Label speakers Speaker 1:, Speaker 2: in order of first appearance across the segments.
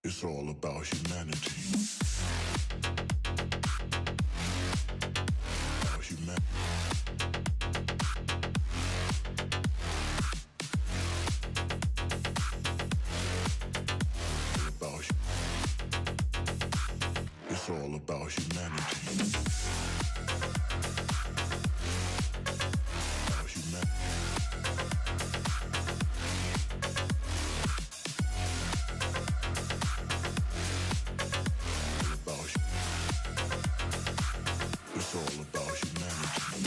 Speaker 1: It's all about humanity. About humanity. It's all about humanity. About humanity. It's all about humanity.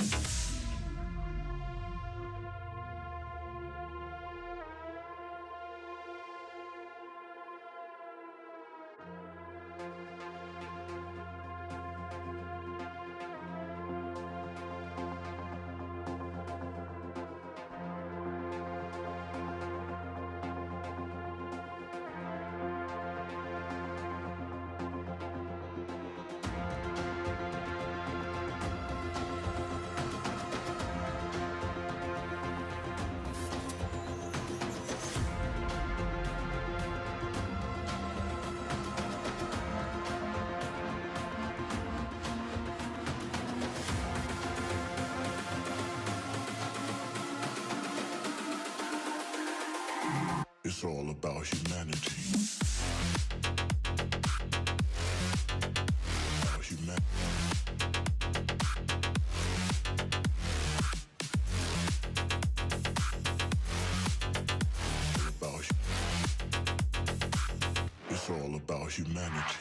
Speaker 1: It's all about humanity. About humanity. It's all about humanity.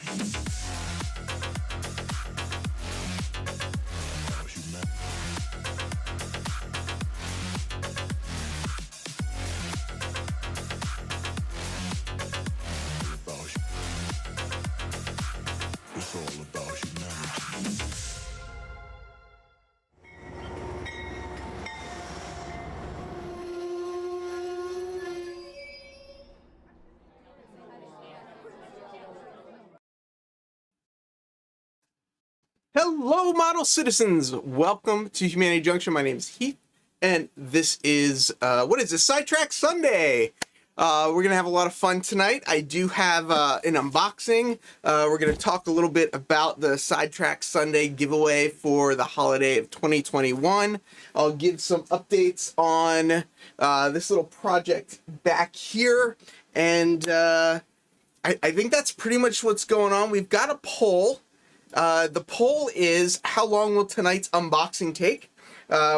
Speaker 1: About humanity. It's all about humanity.
Speaker 2: Hello, model citizens. Welcome to Humanity Junction. My name is Heath, and this is what is this? Sidetrack Sunday. We're gonna have a lot of fun tonight. I do have an unboxing. We're gonna talk a little bit about the Sidetrack Sunday giveaway for the holiday of 2021. I'll give some updates on this little project back here, and I think that's pretty much what's going on. We've got a poll. The poll is, how long will tonight's unboxing take?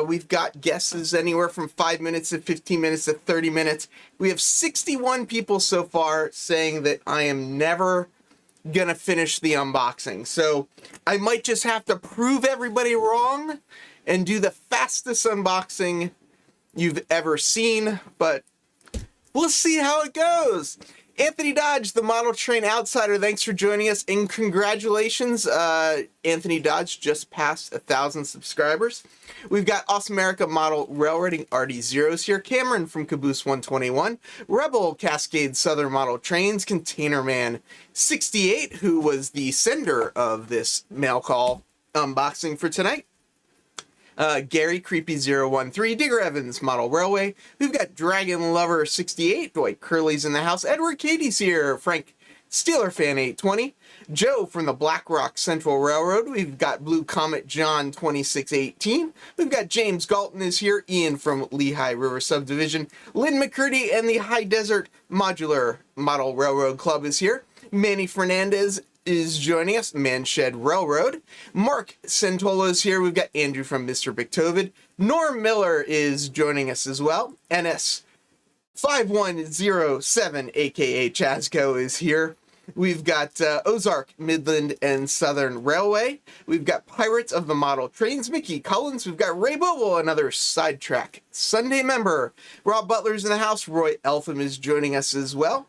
Speaker 2: We've got guesses anywhere from 5 minutes to 15 minutes to 30 minutes. We have 61 people so far saying that I am never gonna finish the unboxing. So I might just have to prove everybody wrong and do the fastest unboxing you've ever seen, but we'll see how it goes. Anthony Dodge, the Model Train Outsider, thanks for joining us, and congratulations. Anthony Dodge just passed 1,000 subscribers. We've got Awesome America Model Railroading RD0s here, Cameron from Caboose 121, Rebel Cascade Southern Model Trains, Container Man 68, who was the sender of this mail call unboxing for tonight. Gary Creepy013, Digger Evans Model Railway. We've got Dragon Lover 68, Dwight Curley's in the house, Edward Katie's here, Frank Steeler Fan 820, Joe from the Black Rock Central Railroad. We've got Blue Comet John 2618. We've got James Galton is here, Ian from Lehigh River Subdivision, Lynn McCurdy and the High Desert Modular Model Railroad Club is here, Manny Fernandez is joining us, Manshed Railroad. Mark Centola is here. We've got Andrew from Mr. Bictovid. Norm Miller is joining us as well. NS 5107, aka Chasco, is here. We've got Ozark, Midland, and Southern Railway. We've got Pirates of the Model Trains, Mickey Collins. We've got Ray Boble, another Sidetrack Sunday member. Rob Butler's in the house. Roy Eltham is joining us as well.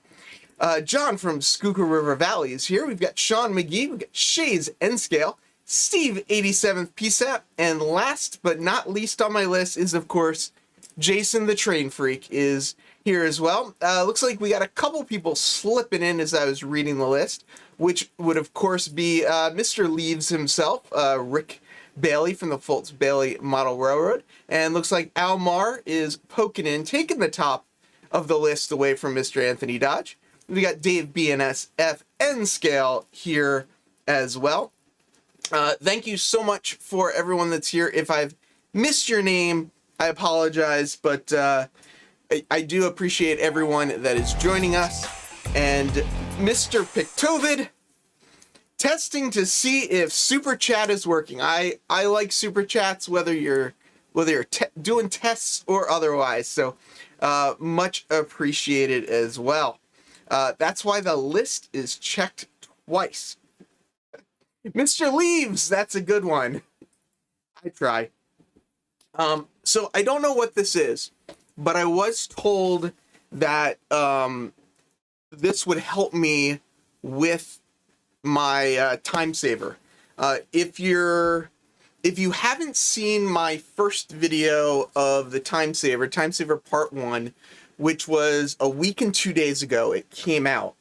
Speaker 2: John from Schuylkill River Valley is here. We've got Sean McGee. We've got Shays Enscale, Steve 87th PSAP, and last but not least on my list is, of course, Jason the Train Freak is here as well. Looks like we got a couple people slipping in as I was reading the list, which would, of course, be Mr. Leaves himself, Rick Bailey from the Fultz Bailey Model Railroad. And looks like Almar is poking in, taking the top of the list away from Mr. Anthony Dodge. We got Dave BNSF N-Scale here as well. Thank you so much for everyone that's here. If I've missed your name, I apologize, but I do appreciate everyone that is joining us. And Mr. Pictovid, testing to see if Super Chat is working. I like Super Chats, whether you're doing tests or otherwise, so much appreciated as well. That's why the list is checked twice. Mr. Leaves, that's a good one. I try. So I don't know what this is, but I was told that this would help me with my Timesaver. If you haven't seen my first video of the Timesaver Part 1, which was a week and 2 days ago, it came out.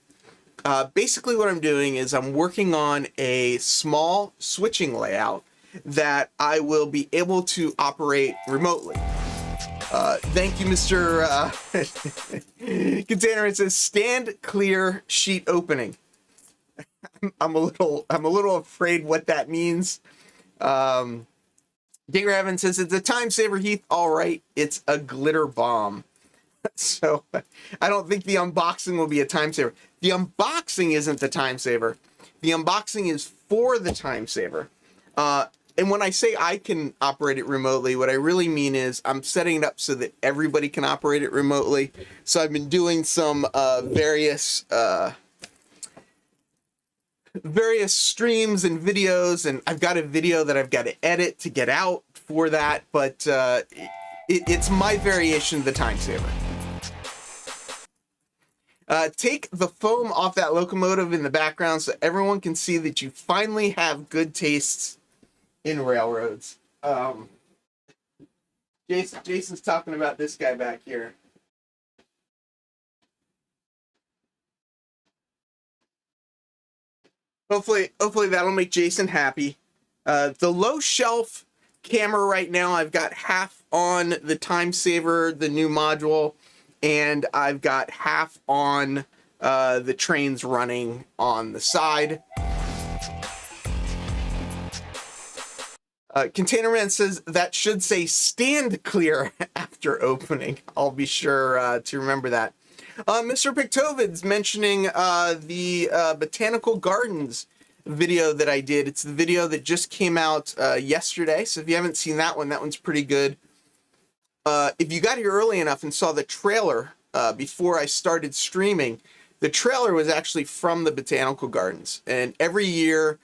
Speaker 2: Basically what I'm doing is I'm working on a small switching layout that I will be able to operate remotely. Thank you, Mr. Container. It says stand clear sheet opening. I'm a little afraid what that means. Digger Evans says it's a Timesaver, Heath. All right, it's a glitter bomb. So I don't think the unboxing will be a Timesaver. The unboxing isn't the Timesaver. The unboxing is for the Timesaver. And when I say I can operate it remotely, what I really mean is I'm setting it up so that everybody can operate it remotely. So I've been doing some various streams and videos, and I've got a video that I've got to edit to get out for that, but it's my variation of the Timesaver. Take the foam off that locomotive in the background so everyone can see that you finally have good tastes in railroads. Jason's talking about this guy back here. Hopefully that'll make Jason happy. The low shelf camera right now, I've got half on the Timesaver, the new module, and I've got half on the trains running on the side. Containerman says that should say stand clear after opening. I'll be sure to remember that. Mr. Pictovid's mentioning the Botanical Gardens video that I did. It's the video that just came out yesterday, so if you haven't seen that one's pretty good. If you got here early enough and saw the trailer before I started streaming, the trailer was actually from the Botanical Gardens. And every year,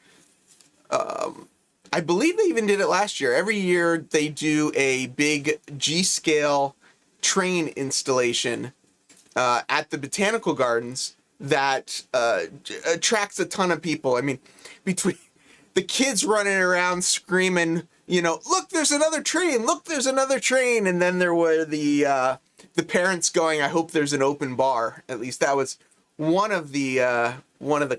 Speaker 2: I believe they even did it last year. Every year they do a big G-scale train installation at the Botanical Gardens that attracts a ton of people. I mean, between the kids running around screaming, you know, look, there's another train, look, there's another train. And then there were the parents going, I hope there's an open bar. At least that was one of the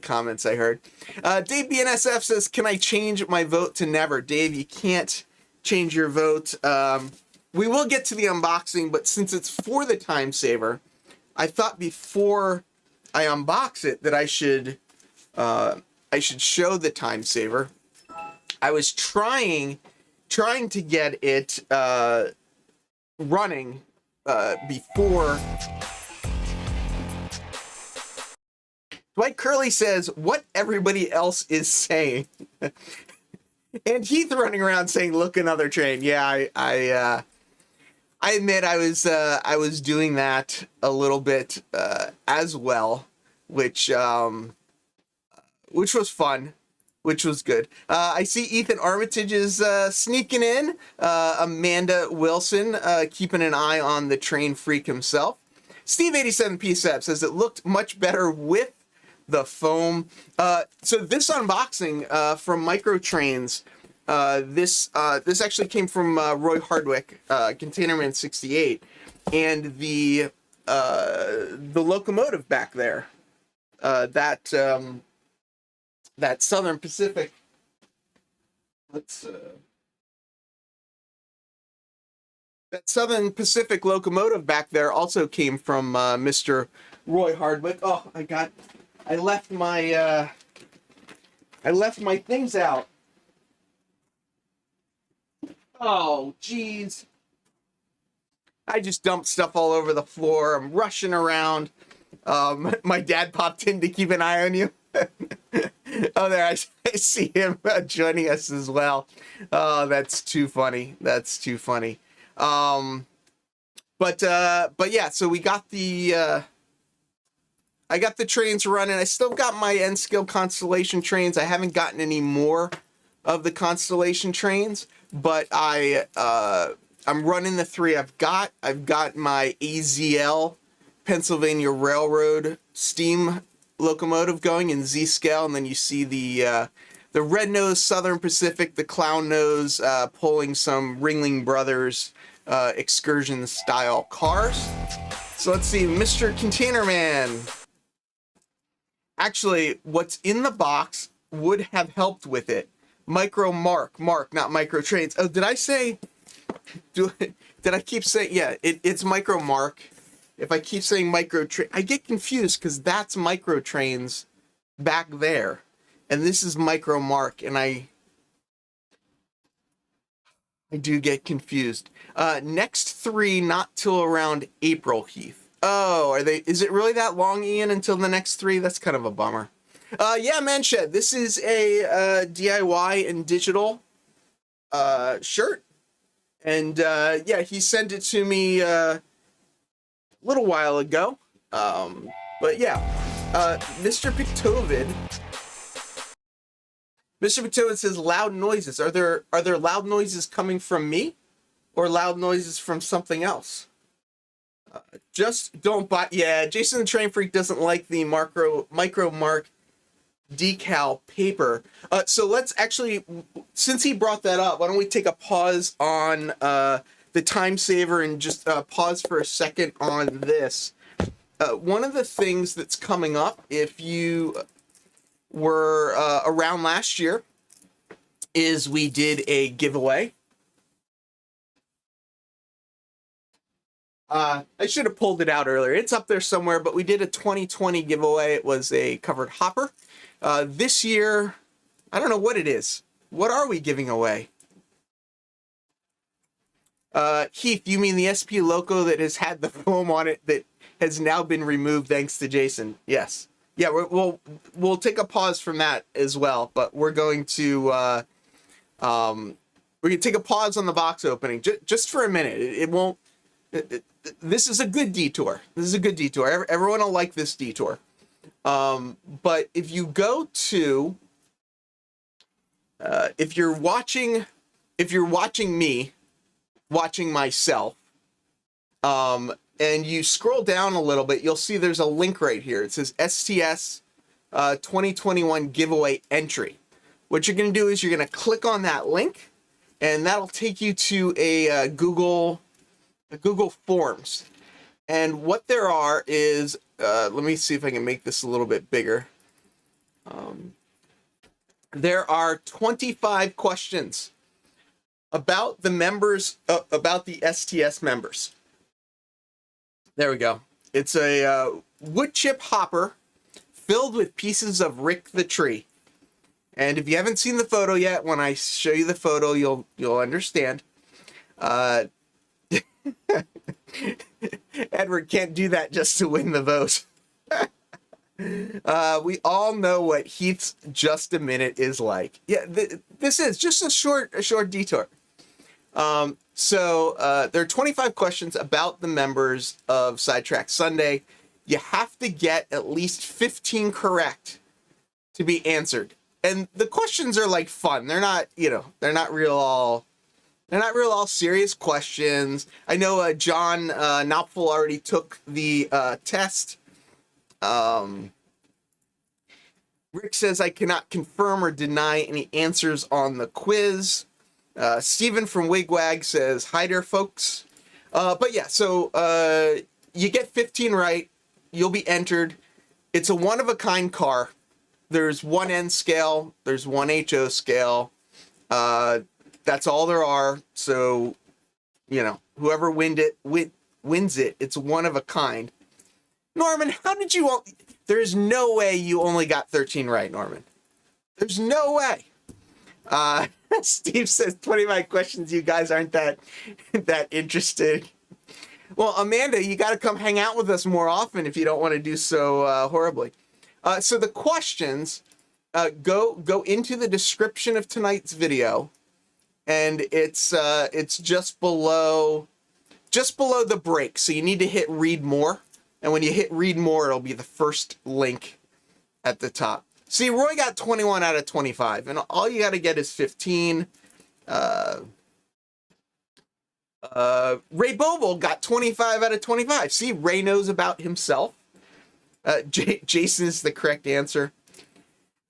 Speaker 2: comments I heard. Dave BNSF says, can I change my vote to never? Dave, you can't change your vote. We will get to the unboxing, but since it's for the Timesaver, I thought before I unbox it that I should show the Timesaver. I was trying to get it running before. Dwight Curley says, what everybody else is saying. And Heath running around saying, look, another train. Yeah, I admit I was doing that a little bit as well, which was fun, which was good. I see Ethan Armitage is sneaking in. Amanda Wilson keeping an eye on the train freak himself. Steve 87PSEP says it looked much better with the foam. So this unboxing from Micro Trains, this actually came from Roy Hardwick, Containerman 68, and the locomotive back there, that Southern Pacific. That Southern Pacific locomotive back there also came from Mr. Roy Hardwick. Oh, I left my things out. Oh, geez. I just dumped stuff all over the floor. I'm rushing around. My dad popped in to keep an eye on you. Oh, there, I see him joining us as well. Oh, that's too funny. That's too funny. But yeah, so we got the, I got the trains running. I still got my N-Skill Constellation trains. I haven't gotten any more of the Constellation trains, but I'm running the three I've got. I've got my AZL Pennsylvania Railroad steam locomotive going in Z scale, and then you see the red nose Southern Pacific, the clown nose pulling some Ringling Brothers excursion style cars. So let's see, Mr. Containerman. Actually, what's in the box would have helped with it. Micro Mark, not Micro Trains. Oh, did I say? Did I keep saying? Yeah, it's Micro Mark. If I keep saying Micro Train, I get confused because that's Micro Trains back there, and this is Micro Mark, and I do get confused. Next three, not till around April, Heath. Oh, are they? Is it really that long, Ian, until the next three? That's kind of a bummer. Yeah, Manshed, this is a DIY and digital shirt. And yeah, he sent it to me a little while ago. But yeah, Mr. Pictovid says loud noises. Are there loud noises coming from me or loud noises from something else? Just don't buy. Yeah, Jason the Train Freak doesn't like the Micro Mark decal paper. So let's actually, since he brought that up, why don't we take a pause on the Timesaver and just pause for a second on this. One of the things that's coming up, if you were around last year, is we did a giveaway I should have pulled it out earlier. It's up there somewhere, but we did a 2020 giveaway. It was a covered hopper. This year, I don't know what it is. What are we giving away? Heath, you mean the SP Loco that has had the foam on it that has now been removed thanks to Jason? Yes. Yeah, we'll take a pause from that as well, but we're going to take a pause on the box opening just for a minute. It won't. This is a good detour. This is a good detour. Everyone will like this detour. But if you go to, if you're watching me, watching myself, and you scroll down a little bit, you'll see there's a link right here. It says STS 2021 giveaway entry. What you're going to do is you're going to click on that link, and that'll take you to a Google Forms. And what there are is, let me see if I can make this a little bit bigger. There are 25 questions about the members, about the STS members. There we go. It's a wood chip hopper filled with pieces of Rick the Tree. And if you haven't seen the photo yet, when I show you the photo, you'll understand. Edward can't do that just to win the vote. We all know what Heath's just a minute is like. Yeah, this is just a short detour. So there are 25 questions about the members of Sidetrack Sunday. You have to get at least 15 correct to be answered. And the questions are like fun. They're not, they're not real all serious questions. I know John Knopfel already took the test. Rick says I cannot confirm or deny any answers on the quiz. Steven from Wigwag says, hi there, folks. But yeah, so you get 15 right. You'll be entered. It's a one-of-a-kind car. There's one N scale. There's one HO scale. That's all there are. So, whoever wins it, it's one of a kind. Norman, how did you... There's no way you only got 13 right, Norman. There's no way. Steve says 25 questions. You guys aren't that interested. Well, Amanda, you got to come hang out with us more often if you don't want to do so horribly. So the questions go into the description of tonight's video, and it's just below the break. So you need to hit read more, and when you hit read more, it'll be the first link at the top. See, Roy got 21 out of 25, and all you got to get is 15. Ray Boble got 25 out of 25. See, Ray knows about himself. Jason is the correct answer.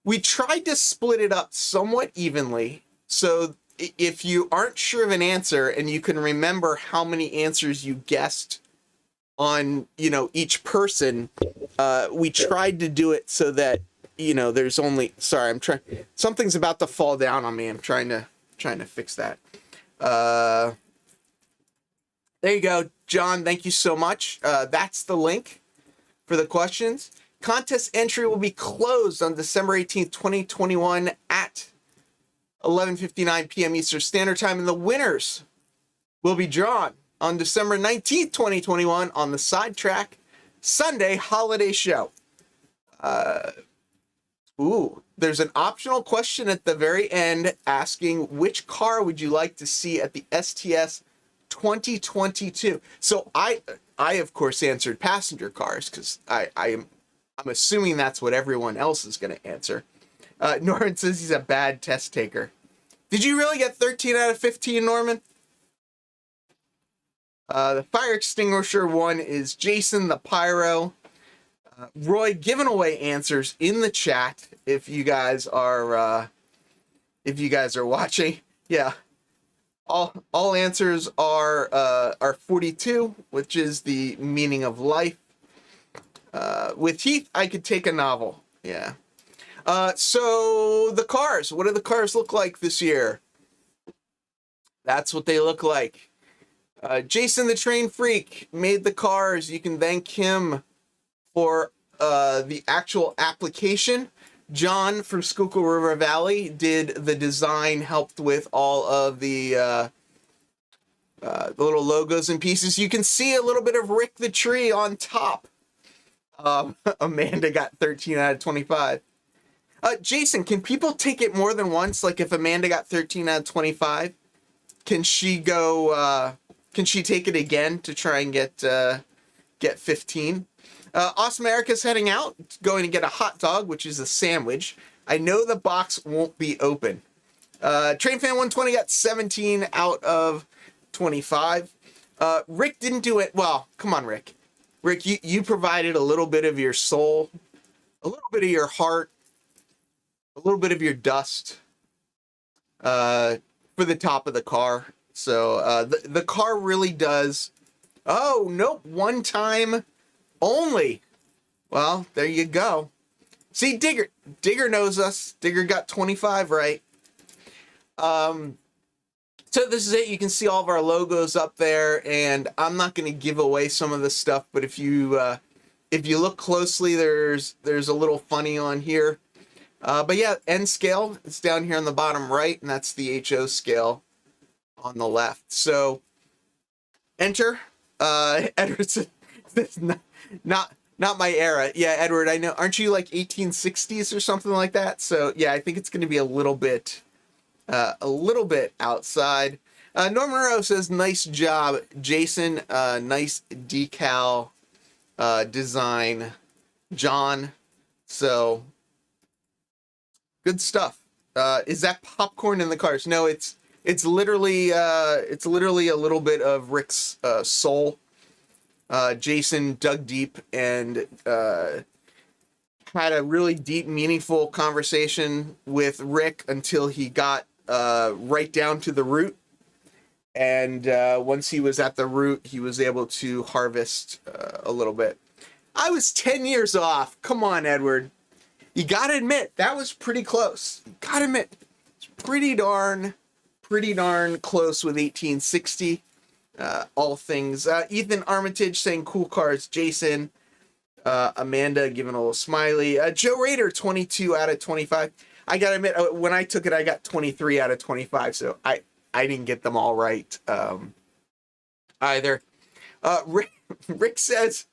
Speaker 2: We tried to split it up somewhat evenly, so if you aren't sure of an answer and you can remember how many answers you guessed on, each person, we tried to do it so that, there's only... Sorry, something's about to fall down on me. I'm trying to fix that. There you go, John. Thank you so much. That's the link for the questions. Contest entry will be closed on December 18th, 2021 at 11:59 p.m. Eastern Standard Time, and the winners will be drawn on December 19th, 2021 on the Sidetrack Sunday Holiday Show. There's an optional question at the very end asking which car would you like to see at the STS 2022. So I of course answered passenger cars because I'm assuming that's what everyone else is going to answer. Norman says he's a bad test taker. Did you really get 13 out of 15, Norman? The fire extinguisher one is Jason the Pyro. Roy giving away answers in the chat if you guys are watching. Yeah. All answers are 42, which is the meaning of life. With Heath, I could take a novel. Yeah. So the cars. What do the cars look like this year? That's what they look like. Jason the Train Freak made the cars. You can thank him for the actual application. John from Schuylkill River Valley did the design, helped with all of the little logos and pieces. You can see a little bit of Rick the Tree on top. Amanda got 13 out of 25. Jason, can people take it more than once? Like if Amanda got 13 out of 25, can she go, can she take it again to try and get 15? Awesome Erica's heading out, going to get a hot dog, which is a sandwich. I know the box won't be open. Train Fan 120 got 17 out of 25. Rick didn't do it. Well, come on, Rick. Rick, you provided a little bit of your soul, a little bit of your heart, a little bit of your dust for the top of the car. So the car really does. Oh, nope. One time only. Well, there you go. See, Digger knows us. Digger got 25 right. So this is it. You can see all of our logos up there, and I'm not going to give away some of the stuff, but if you look closely, there's a little funny on here. But yeah, N scale, it's down here on the bottom right, and that's the HO scale on the left. So enter. Edward said, this is not my era. Yeah, Edward, I know. Aren't you like 1860s or something like that? So yeah, I think it's going to be a little bit outside. Norman Monroe says, nice job, Jason. Nice decal design, John. So good stuff. Is that popcorn in the cars? No, it's literally a little bit of Rick's soul. Jason dug deep and had a really deep, meaningful conversation with Rick until he got right down to the root. And once he was at the root, he was able to harvest a little bit. I was 10 years off. Come on, Edward. You gotta admit, that was pretty close. You gotta admit, it's pretty darn close with 1860. All things. Ethan Armitage saying cool cars. Jason. Amanda giving a little smiley. Joe Rader, 22 out of 25. I gotta admit, when I took it, I got 23 out of 25, so I didn't get them all right either. Rick says,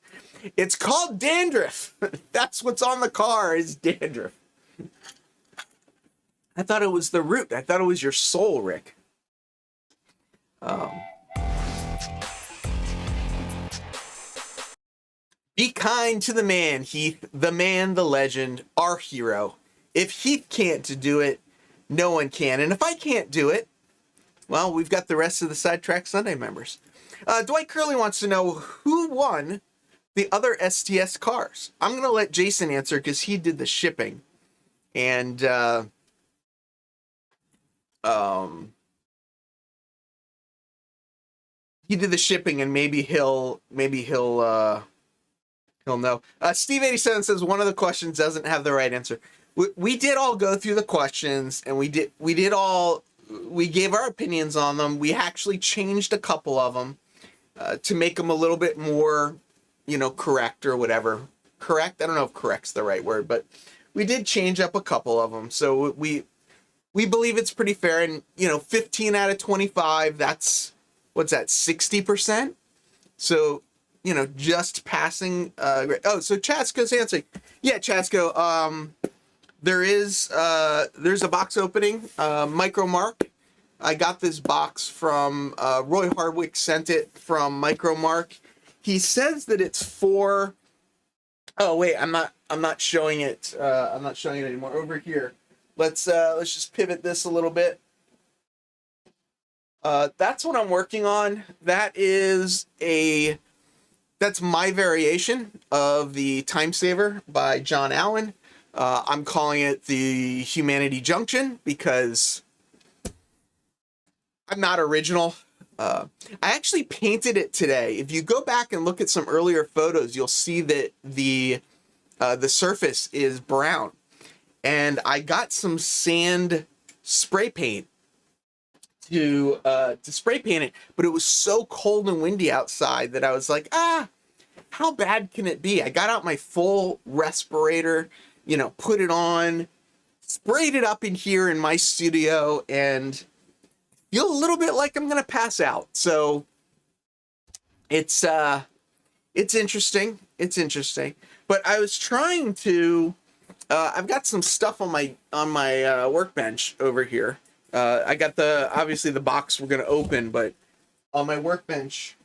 Speaker 2: it's called dandruff. That's what's on the car is dandruff. I thought it was the root. I thought it was your soul, Rick. Be kind to the man, Heath. The man, the legend, our hero. If Heath can't do it, no one can. And if I can't do it, well, we've got the rest of the Sidetrack Sunday members. Dwight Curley wants to know who won the other STS cars. I'm going to let Jason answer because he did the shipping. And he did the shipping, and maybe he'll know. Steve 87 says one of the questions doesn't have the right answer. We did all go through the questions, and we gave our opinions on them. We actually changed a couple of them to make them a little bit more, correct or whatever. Correct? I don't know if correct's the right word, but we did change up a couple of them. So we believe it's pretty fair. And 15 out of 25. That's what's that? 60%. So just passing. So Chatsco's answering. Yeah, Chatsco. There's a box opening. Micro Mark. I got this box from Roy Hardwick. Sent it from Micro Mark. He says that it's for. Oh wait, I'm not showing it. I'm not showing it anymore. Over here. Let's just pivot this a little bit. That's what I'm working on. That's my variation of the Timesaver by John Allen. I'm calling it the Humanity Junction because I'm not original. I actually painted it today. If you go back and look at some earlier photos, you'll see that the surface is brown. And I got some sand spray paint to spray paint it, but it was so cold and windy outside that I was like, how bad can it be? I got out my full respirator, put it on, sprayed it up in here in my studio, and feel a little bit like I'm gonna pass out. So it's interesting. It's interesting. But I was trying to. I've got some stuff on my workbench over here. I got obviously the box we're gonna open, but on my workbench,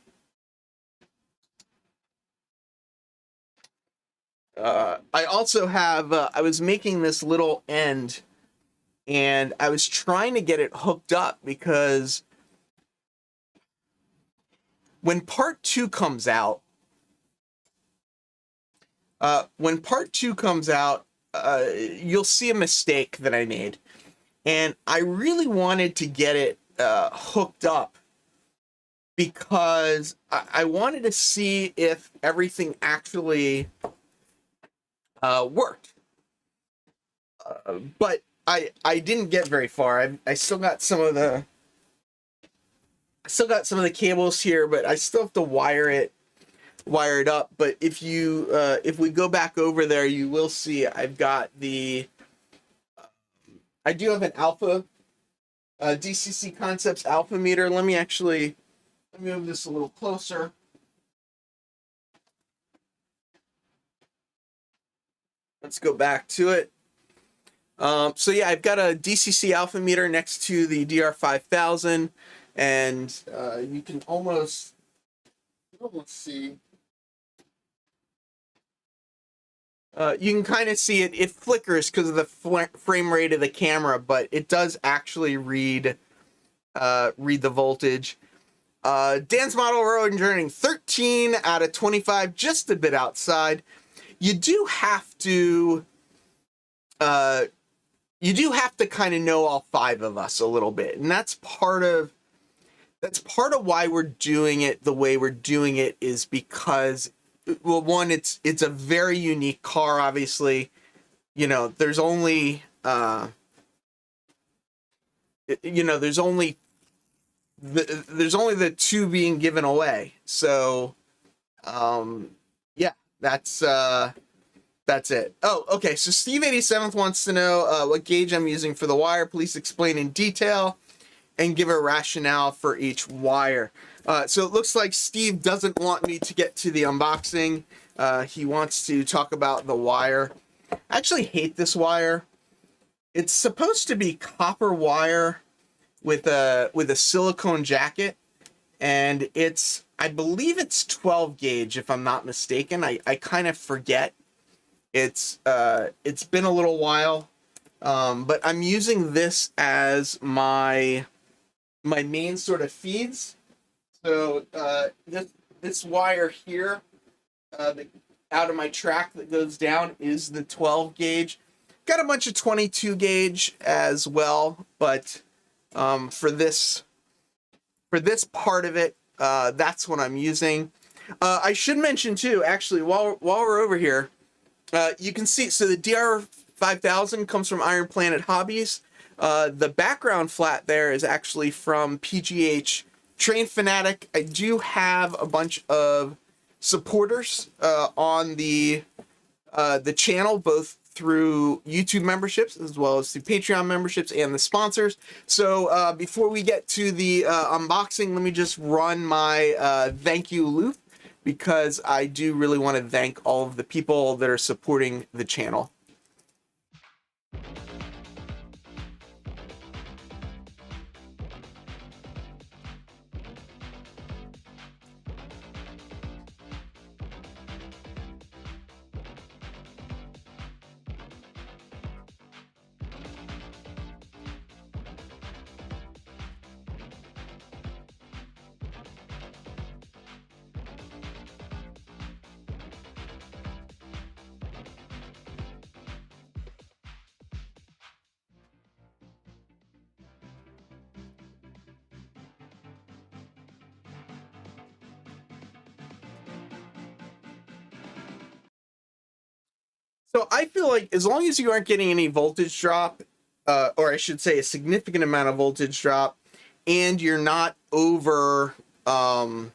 Speaker 2: I also have. I was making this little end, and I was trying to get it hooked up because when part two comes out, you'll see a mistake that I made, and I really wanted to get it hooked up because I wanted to see if everything actually worked. But I didn't get very far. I still got some of the cables here, but I still have to wire it up. But if we go back over there, you will see I've got I do have an alpha DCC Concepts alpha meter. Let me move this a little closer. Let's go back to it. So yeah, I've got a DCC alpha meter next to the DR5000, and you can almost see. You can kind of see it. It flickers because of the frame rate of the camera, but it does actually read the voltage. Dan's model road journey 13 out of 25, just a bit outside. You do have to kind of know all five of us a little bit, and that's part of why we're doing it the way we're doing it, is because, well, one, it's a very unique car. Obviously, there's only there's only the two being given away. So yeah, that's it. Oh, okay. So Steve 87th wants to know what gauge I'm using for the wire. Please explain in detail and give a rationale for each wire. So it looks like Steve doesn't want me to get to the unboxing. He wants to talk about the wire. I actually hate this wire. It's supposed to be copper wire with a silicone jacket, and I believe it's 12 gauge if I'm not mistaken. I kind of forget. It's been a little while, but I'm using this as my main sort of feeds. So this wire here, out of my track that goes down, is the 12 gauge. Got a bunch of 22 gauge as well, but for this part of it, that's what I'm using. I should mention too, actually, while we're over here, you can see, so the DR5000 comes from Iron Planet Hobbies. The background flat there is actually from PGH Train Fanatic. I do have a bunch of supporters on the channel, both through YouTube memberships as well as through Patreon memberships and the sponsors. So before we get to the unboxing, let me just run my thank you loop, because I do really want to thank all of the people that are supporting the channel. So I feel like as long as you aren't getting any voltage drop, or I should say a significant amount of voltage drop, and you're not over. John,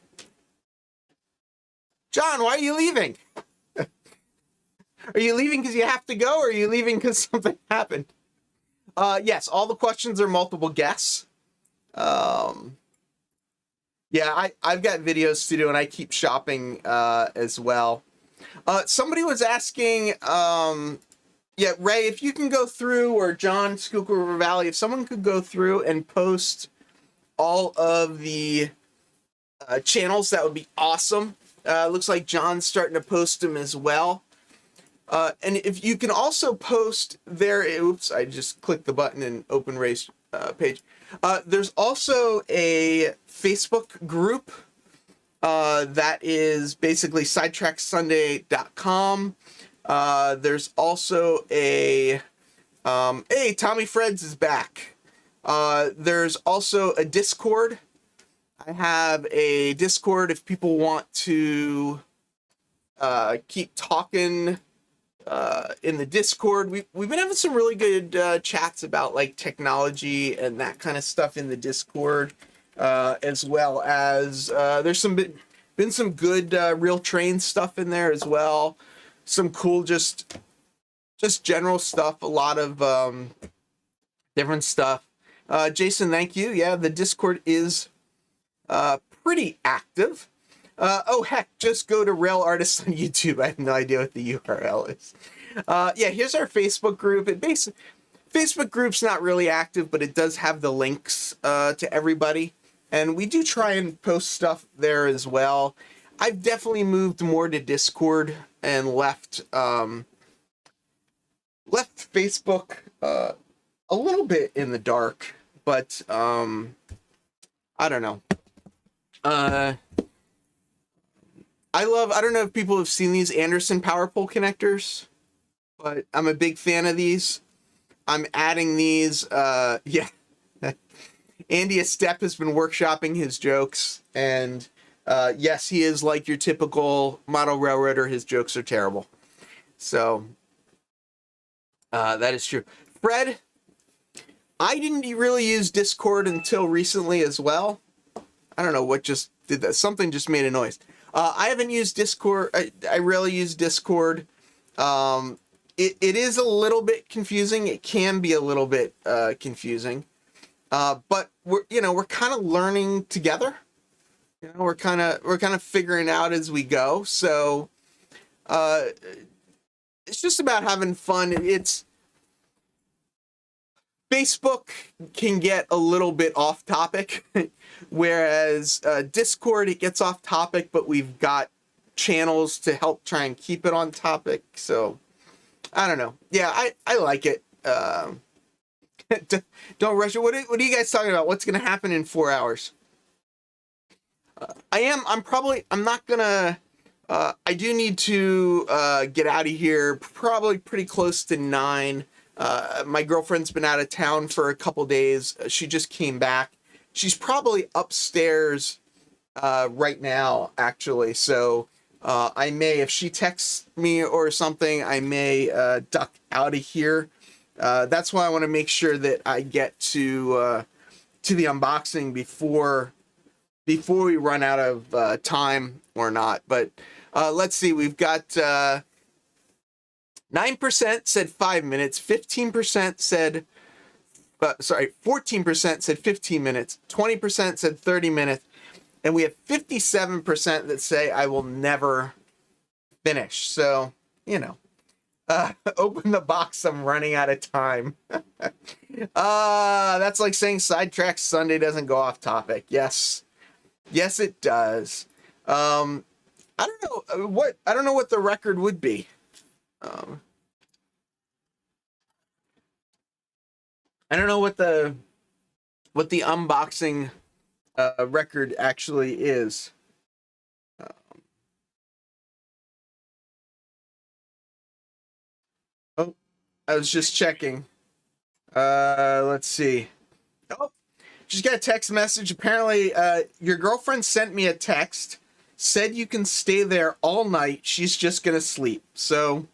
Speaker 2: why are you leaving? Are you leaving because you have to go, or are you leaving because something happened? Yes, all the questions are multiple guess. Yeah, I've got videos to do, and I keep shopping as well. Somebody was asking, yeah, Ray, if you can go through, or John, Schuylkill River Valley, if someone could go through and post all of the channels, that would be awesome. Looks like John's starting to post them as well. And if you can also post there, oops, I just clicked the button and open Ray's page. There's also a Facebook group that is basically sidetracksunday.com. There's also a, hey, Tommy Freds is back. There's also a Discord. I have a Discord if people want to keep talking in the Discord. We've been having some really good chats about like technology and that kind of stuff in the Discord, as well as there's been some good real train stuff in there as well. Some cool just general stuff, a lot of different stuff. Jason, thank you. Yeah, the Discord is pretty active. Oh heck, just go to Rail Artists on YouTube. I have no idea what the URL is. Yeah, here's our Facebook group. Facebook group's not really active, but it does have the links to everybody, and we do try and post stuff there as well. I've definitely moved more to Discord and left Facebook a little bit in the dark, but I don't know. I don't know if people have seen these Anderson power pole connectors, but I'm a big fan of these. I'm adding these, yeah. Andy Estep has been workshopping his jokes, and yes, he is like your typical model railroader. His jokes are terrible. So, that is true. Fred, I didn't really use Discord until recently as well. I don't know what just did that. Something just made a noise. I haven't used Discord. I rarely use Discord. It is a little bit confusing. It can be a little bit confusing. But we're kind of learning together. We're kind of figuring out as we go. So it's just about having fun. It's Facebook can get a little bit off topic, whereas Discord, it gets off topic, but we've got channels to help try and keep it on topic. So I don't know. Yeah, I like it. Don't rush it. What are you guys talking about? What's going to happen in 4 hours? I'm not gonna, I do need to get out of here probably pretty close to 9. My girlfriend's been out of town for a couple days. She just came back. She's probably upstairs right now, actually. So I may, if she texts me or something, I may duck out of here. That's why I want to make sure that I get to the unboxing before we run out of time or not. But let's see, we've got 9% said 5 minutes, 15% said, 14% said 15 minutes, 20% said 30 minutes, and we have 57% that say I will never finish. So, open the box, I'm running out of time. That's like saying Sidetrack Sunday doesn't go off topic. Yes, it does. I don't know what the record would be. I don't know what the unboxing record actually is. Oh, I was just checking. Let's see. Oh, just got a text message. Apparently, your girlfriend sent me a text, said you can stay there all night. She's just gonna sleep. So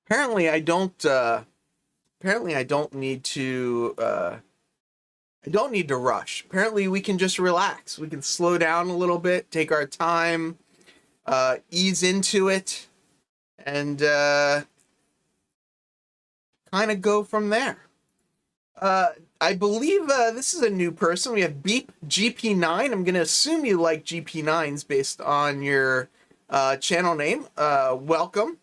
Speaker 2: apparently I don't need to I don't need to rush. Apparently we can just relax. We can slow down a little bit, take our time, ease into it, and kind of go from there. I believe this is a new person. We have Beep GP9. I'm going to assume you like GP9s based on your channel name. Welcome.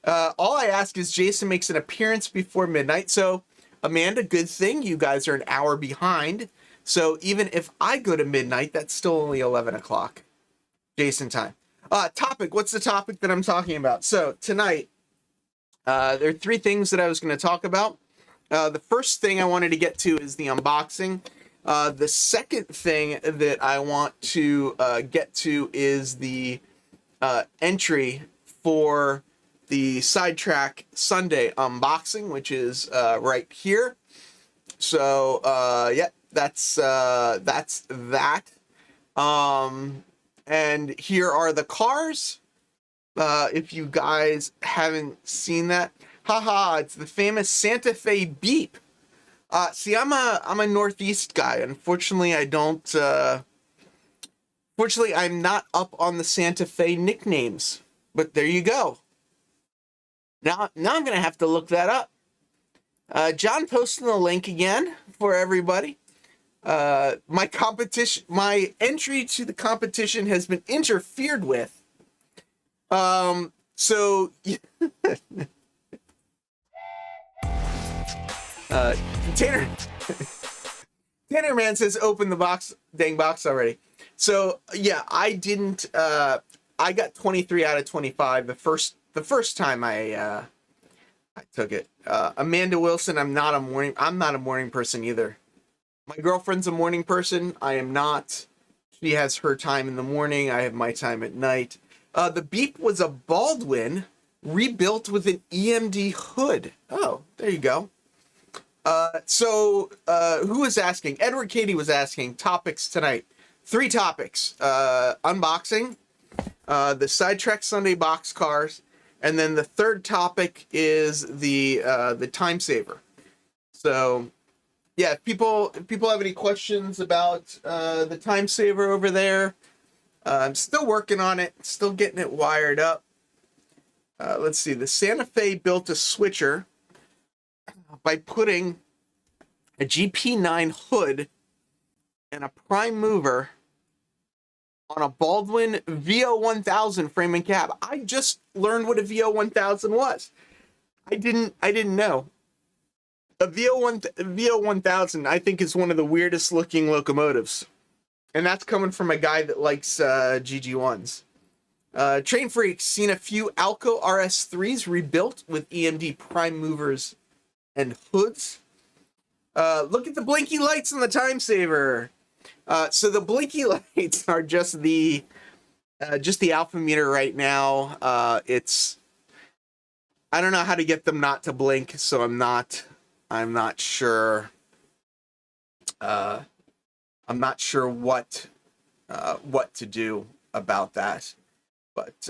Speaker 2: All I ask is Jason makes an appearance before midnight. So, Amanda, good thing. You guys are an hour behind. So, even if I go to midnight, that's still only 11 o'clock. Jason time. Topic. What's the topic that I'm talking about? So, tonight, there are three things that I was going to talk about. The first thing I wanted to get to is the unboxing. The second thing that I want to get to is the entry for the Sidetrack Sunday unboxing, which is right here. So yeah, that's that. And here are the cars. If you guys haven't seen that. Haha, it's the famous Santa Fe Beep. See, I'm a Northeast guy. Unfortunately, I don't. Fortunately, I'm not up on the Santa Fe nicknames. But there you go. Now I'm gonna have to look that up. John posting the link again for everybody. My entry to the competition has been interfered with. So. Tanner Man says open the box, dang box already. So yeah, I didn't. I got 23 out of 25 the first time I took it. Amanda Wilson, I'm not a morning person either. My girlfriend's a morning person. I am not. She has her time in the morning. I have my time at night. The Beep was a Baldwin rebuilt with an EMD hood. Oh, there you go. Who was asking? Edward Katie was asking topics tonight. 3 topics. Unboxing, the Sidetrack Sunday box cars, and then the third topic is the Timesaver. So, yeah, if people have any questions about the Timesaver over there, I'm still working on it, still getting it wired up. Let's see. The Santa Fe built a switcher by putting a GP9 hood and a prime mover on a Baldwin VO1000 frame and cab. I just learned what a VO1000 was. I didn't know. A VO1000 I think is one of the weirdest looking locomotives. And that's coming from a guy that likes GG1s. Train Freaks seen a few Alco RS3s rebuilt with EMD prime movers and hoods. Look at the blinky lights on the Timesaver. So the blinky lights are just the alpha meter right now. I don't know how to get them not to blink, so I'm not sure. I'm not sure what to do about that. But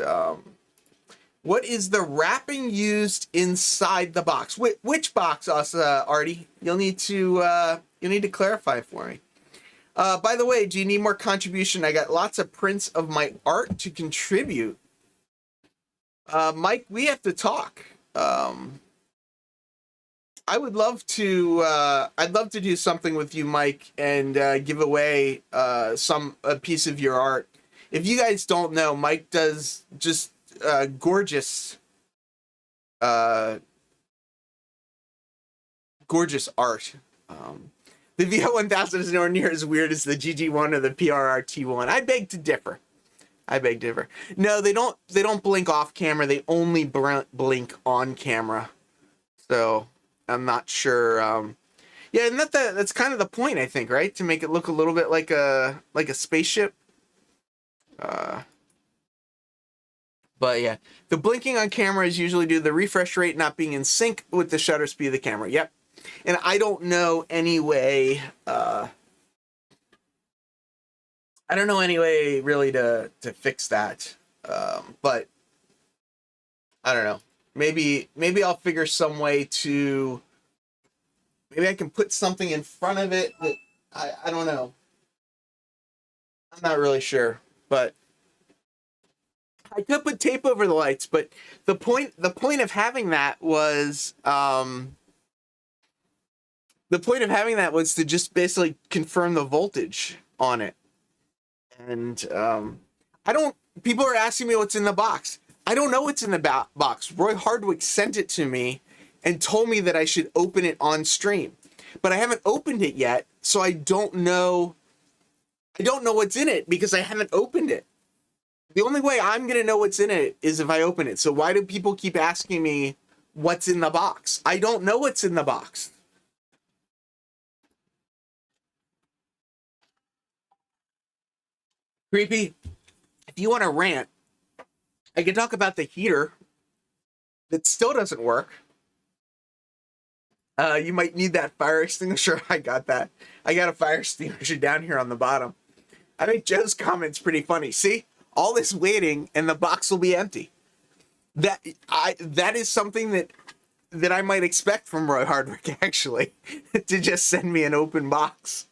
Speaker 2: what is the wrapping used inside the box? Which box, Artie? You'll need to clarify for me. By the way, do you need more contribution? I got lots of prints of my art to contribute. Mike, we have to talk. I would love to. I'd love to do something with you, Mike, and give away a piece of your art. If you guys don't know, Mike does just gorgeous art. The VO1000 is nowhere near as weird as the GG1 or the PRRT1. I beg to differ. No, they don't blink off camera. They only blink on camera. So I'm not sure. Yeah, and that's kind of the point, I think, right? To make it look a little bit like a spaceship. But yeah, the blinking on camera is usually due to the refresh rate not being in sync with the shutter speed of the camera. Yep. And I don't know any way. I don't know any way really to fix that. But I don't know. Maybe I'll figure some way to. Maybe I can put something in front of it that I don't know. I'm not really sure, but I could put tape over the lights. But the point of having that was to just basically confirm the voltage on it. And I don't. People are asking me what's in the box. I don't know what's in the box. Roy Hardwick sent it to me and told me that I should open it on stream, but I haven't opened it yet, so I don't know. I don't know what's in it because I haven't opened it. The only way I'm gonna know what's in it is if I open it. So why do people keep asking me what's in the box? I don't know what's in the box. Creepy. If you want to rant, I can talk about the heater that still doesn't work. You might need that fire extinguisher. I got that. I got a fire extinguisher down here on the bottom. I think Joe's comment's pretty funny. See, all this waiting and the box will be empty. That is something that I might expect from Roy Hardwick, actually, to just send me an open box.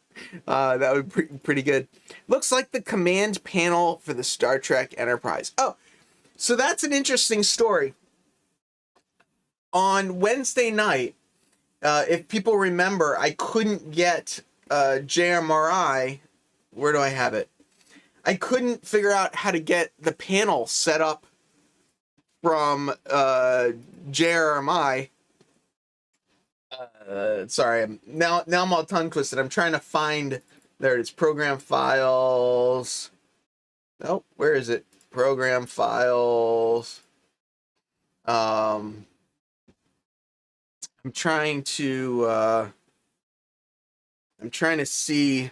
Speaker 2: That would be pretty good. Looks like the command panel for the Star Trek Enterprise. Oh, so that's an interesting story. On Wednesday night, if people remember, I couldn't get JMRI. Where do I have it? I couldn't figure out how to get the panel set up from JRMI. Sorry, now I'm all tongue twisted. I'm trying to find. There it is. Program files. Oh, where is it? Program files. I'm trying to see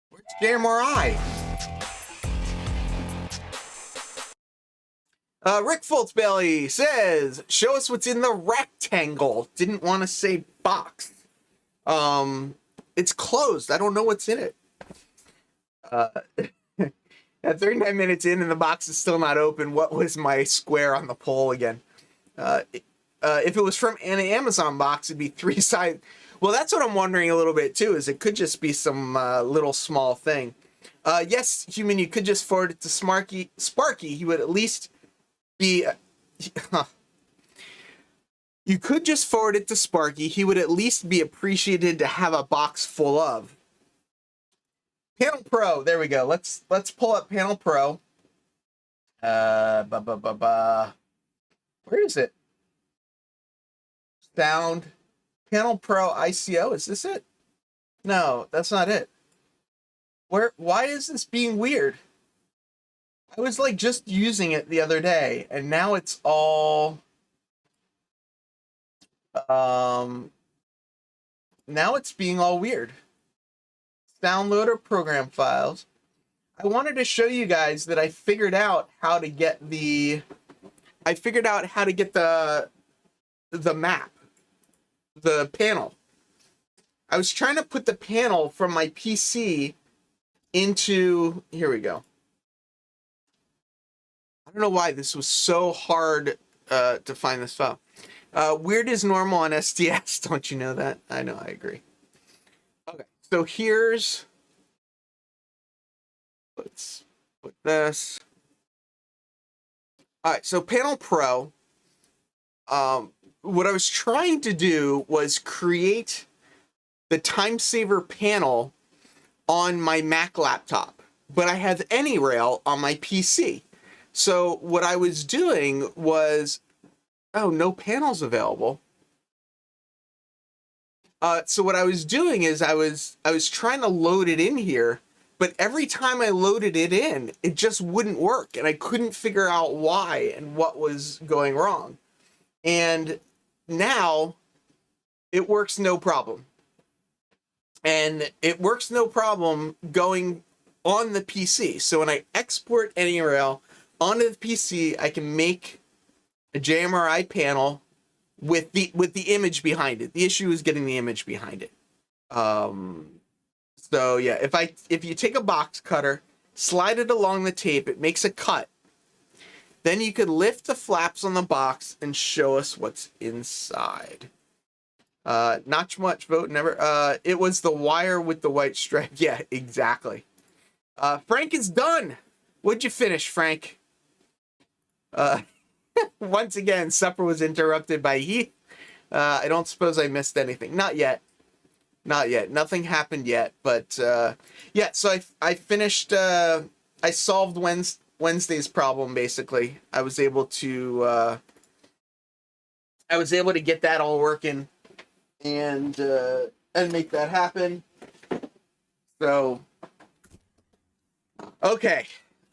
Speaker 2: where's JMRI. Rick Foltzbelly says, show us what's in the rectangle. Didn't want to say box. It's closed. I don't know what's in it. At 39 minutes in and the box is still not open. What was my square on the pole again? If it was from an Amazon box, it'd be 3 sides. Well, that's what I'm wondering a little bit too, is it could just be some little small thing. Yes, human, you could just forward it to Sparky. He would at least be... You could just forward it to Sparky. He would at least be appreciated to have a box full of. Panel Pro. There we go. Let's pull up Panel Pro. Where is it? Sound. Panel Pro ICO. Is this it? No, that's not it. Why is this being weird? I was like just using it the other day, and now it's all now it's being all weird. Downloader program files. I wanted to show you guys that I figured out how to get the map, the panel. I was trying to put the panel from my PC into, here we go. I don't know why this was so hard to find this file. Weird is normal on STS. Don't you know that? I know, I agree. Okay, so here's, let's put this. All right, so Panel Pro. What I was trying to do was create the Timesaver panel on my Mac laptop, but I have AnyRail on my PC. So what I was doing was, oh, no panels available. So what I was doing is I was trying to load it in here, but every time I loaded it in, it just wouldn't work, and I couldn't figure out why and what was going wrong. And now it works no problem. And it works no problem going on the PC. So when I export AnyRail onto the PC, I can make a JMRI panel with the image behind it. The issue is getting the image behind it. So yeah, if you take a box cutter, slide it along the tape, it makes a cut. Then you could lift the flaps on the box and show us what's inside. Not much vote, never. It was the wire with the white stripe. Yeah, exactly. Frank is done. What'd you finish, Frank? Once again, supper was interrupted by Heath. I don't suppose I missed anything. Not yet. Not yet. Nothing happened yet. But yeah, so I finished. I solved Wednesday's problem. Basically, I was able to get that all working and make that happen. So okay.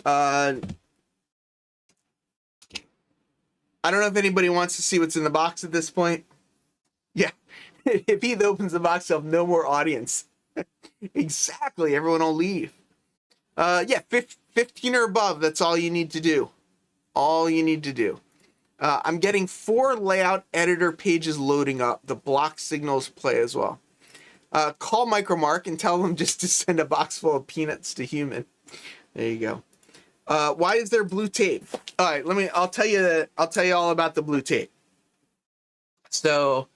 Speaker 2: I don't know if anybody wants to see what's in the box at this point. Yeah. If Heath opens the box, he'll have no more audience. Exactly. Everyone will leave. Yeah, 15 or above. That's all you need to do. All you need to do. I'm getting 4 layout editor pages loading up. The block signals play as well. Call Micromark and tell them just to send a box full of peanuts to Human. There you go. Why is there blue tape? All right, I'll tell you all about the blue tape. So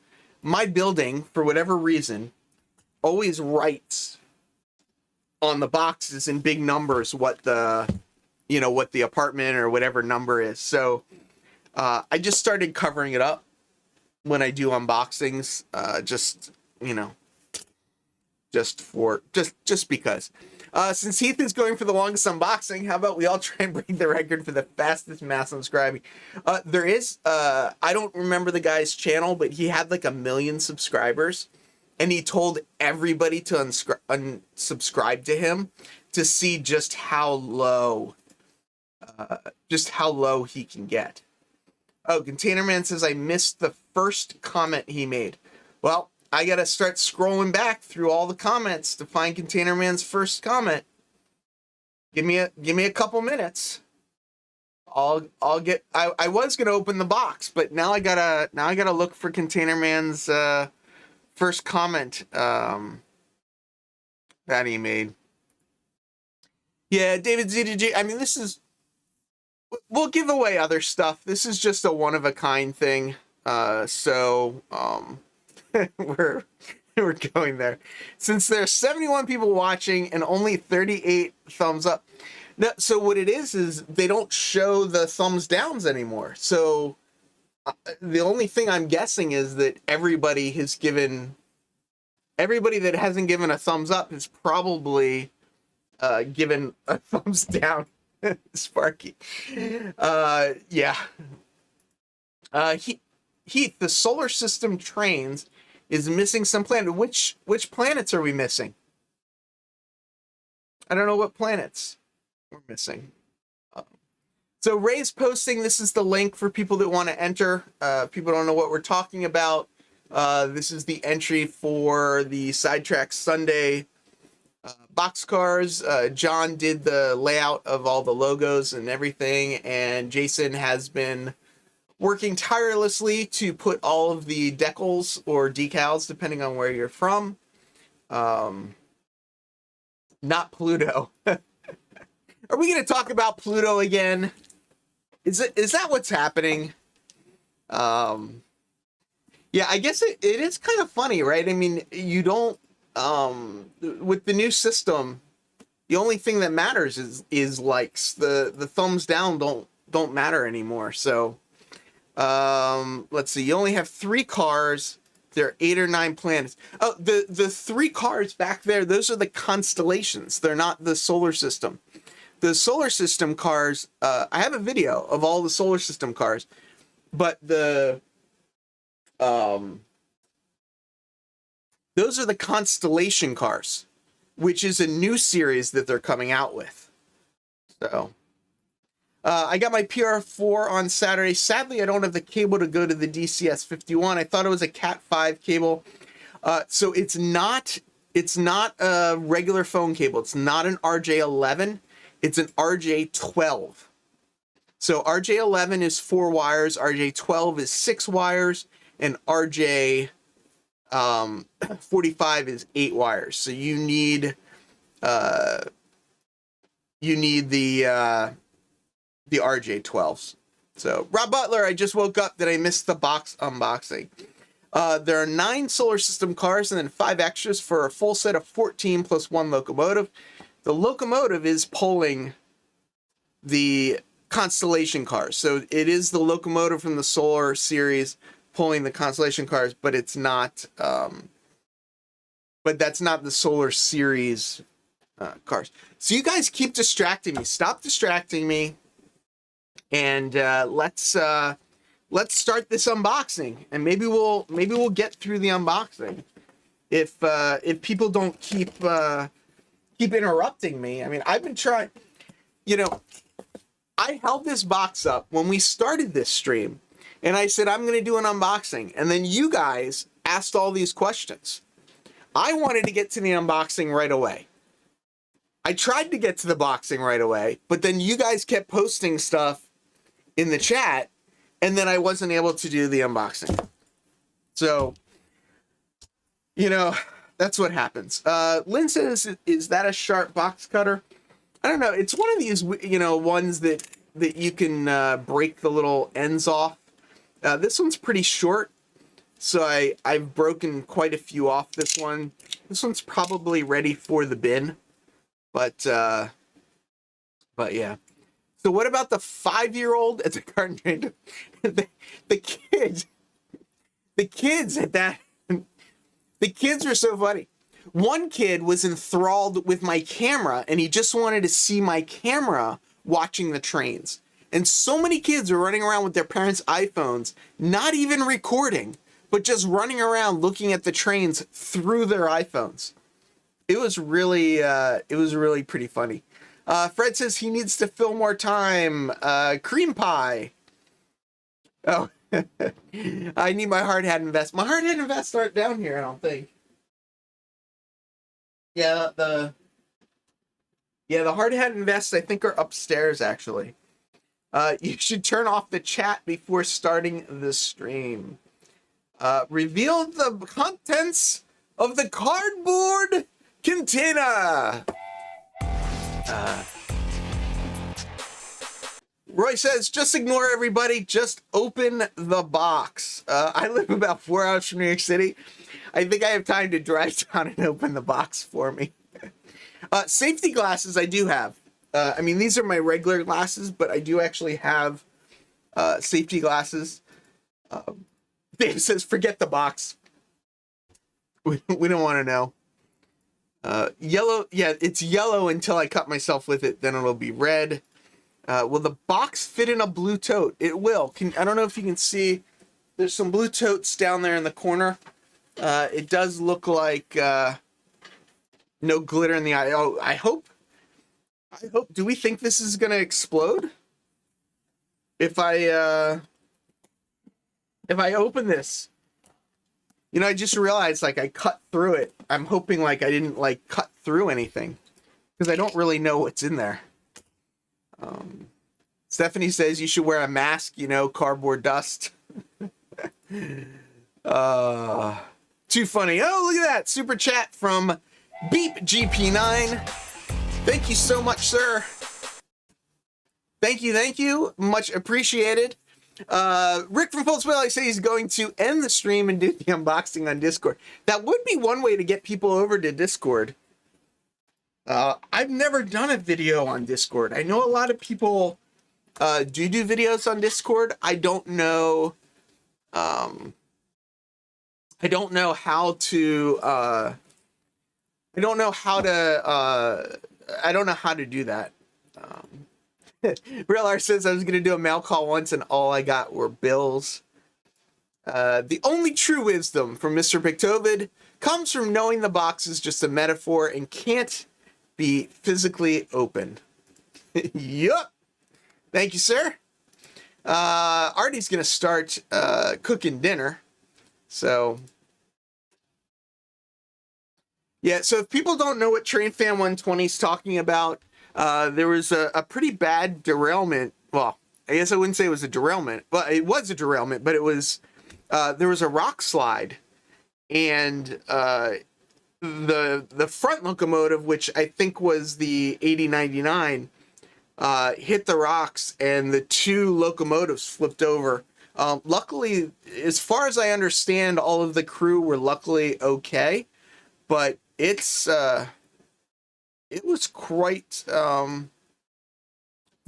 Speaker 2: my building, for whatever reason, always writes on the boxes in big numbers what the apartment or whatever number is. So I just started covering it up when I do unboxings, just because. Since Heath is going for the longest unboxing, how about we all try and break the record for the fastest mass unsubscribing? There is, I don't remember the guy's channel, but he had like 1 million subscribers, and he told everybody to unsubscribe to him to see just how low he can get. Oh, Container Man says I missed the first comment he made. Well, I gotta start scrolling back through all the comments to find Container Man's first comment. Give me a couple minutes. I was gonna open the box, but now I gotta look for Container Man's first comment that he made. Yeah, David ZDG. I mean, we'll give away other stuff. This is just a one of a kind thing. We're going there. Since there's 71 people watching and only 38 thumbs up. No, so what it is they don't show the thumbs downs anymore. So the only thing I'm guessing is that everybody that hasn't given a thumbs up has probably given a thumbs down. Sparky. Yeah. Heath, the solar system trains is missing some planet. Which planets are we missing? I don't know what planets we're missing. So Ray's posting, this is the link for people that want to enter. People don't know what we're talking about. This is the entry for the Sidetrack Sunday boxcars. John did the layout of all the logos and everything, and Jason has been working tirelessly to put all of the decals or decals, depending on where you're from. Not Pluto. Are we going to talk about Pluto again? Is that what's happening? Yeah, I guess it is kind of funny, right? I mean, you don't, with the new system, the only thing that matters is likes. The thumbs down don't matter anymore. So, let's see, you only have 3 cars. There are 8 or 9 planets. Oh, the 3 cars back there, those are the constellations. They're not the solar system. The solar system cars, I have a video of all the solar system cars, but those are the constellation cars, which is a new series that they're coming out with. So, I got my PR4 on Saturday. Sadly, I don't have the cable to go to the DCS51. I thought it was a Cat 5 cable. So it's not a regular phone cable. It's not an RJ11. It's an RJ12. So RJ11 is 4 wires, RJ12 is 6 wires, and RJ45 is 8 wires. So you need the RJ12s. So Rob Butler, I just woke up. Did I miss the box unboxing? There are 9 solar system cars and then 5 extras for a full set of 14 plus 1 locomotive. The locomotive is pulling the Constellation cars. So it is the locomotive from the Solar series pulling the Constellation cars, but it's not, but that's not the Solar series cars. So you guys keep distracting me. Stop distracting me. And let's start this unboxing, and maybe we'll get through the unboxing if people don't keep interrupting me. I mean, I've been trying, you know, I held this box up when we started this stream, and I said I'm going to do an unboxing, and then you guys asked all these questions. I wanted to get to the unboxing right away. I tried to get to the boxing right away, but then you guys kept posting stuff in the chat, and then I wasn't able to do the unboxing. So, you know, that's what happens. Lynn says, is that a sharp box cutter? I don't know. It's one of these, you know, ones that you can break the little ends off. This one's pretty short, so I've broken quite a few off this one. This one's probably ready for the bin, but yeah. So what about the 5-year-old at the garden train? The kids at that, the kids are so funny. One kid was enthralled with my camera, and he just wanted to see my camera watching the trains. And so many kids are running around with their parents' iPhones, not even recording, but just running around looking at the trains through their iPhones. It was really pretty funny. Fred says he needs to fill more time. Cream pie. Oh, I need my hard hat and vest. My hard hat and vest aren't down here, I don't think. Yeah, the hard hat and vest I think are upstairs actually. You should turn off the chat before starting the stream. Reveal the contents of the cardboard container. Roy says, just ignore everybody. Just open the box. I live about 4 hours from New York City. I think I have time to drive down and open the box for me. Safety glasses I do have. I mean, these are my regular glasses, but I do actually have safety glasses. Dave says, forget the box. We don't want to know. Yellow, yeah, it's yellow until I cut myself with it, then it'll be red. Will the box fit in a blue tote? It will. I don't know if you can see, there's some blue totes down there in the corner. It does look like no glitter in the eye. Oh, I hope. Do we think this is gonna explode? If I open this, you know, I just realized like I cut through it. I'm hoping like I didn't like cut through anything because I don't really know what's in there. Stephanie says you should wear a mask, you know, cardboard dust. Too funny. Oh, look at that. Super chat from Beep GP9. Thank you so much, sir. Thank you. Much appreciated. Rick from Fultzville, I say he's going to end the stream and do the unboxing on Discord. That would be one way to get people over to Discord. I've never done a video on Discord. I know a lot of people do videos on Discord. I don't know how to do that. Real R says I was gonna do a mail call once and all I got were bills. The only true wisdom from Mr. Pictovid comes from knowing the box is just a metaphor and can't be physically open. Yup. Thank you, sir. Artie's gonna start cooking dinner. So yeah, so if people don't know what Train Fan 120 is talking about, there was a pretty bad derailment. Well, I guess I wouldn't say it was a derailment. Well, it was a derailment, but it was there was a rock slide, and the front locomotive, which I think was the 8099, hit the rocks, and the two locomotives flipped over Luckily, as far as I understand, all of the crew were luckily okay, but it was quite. Did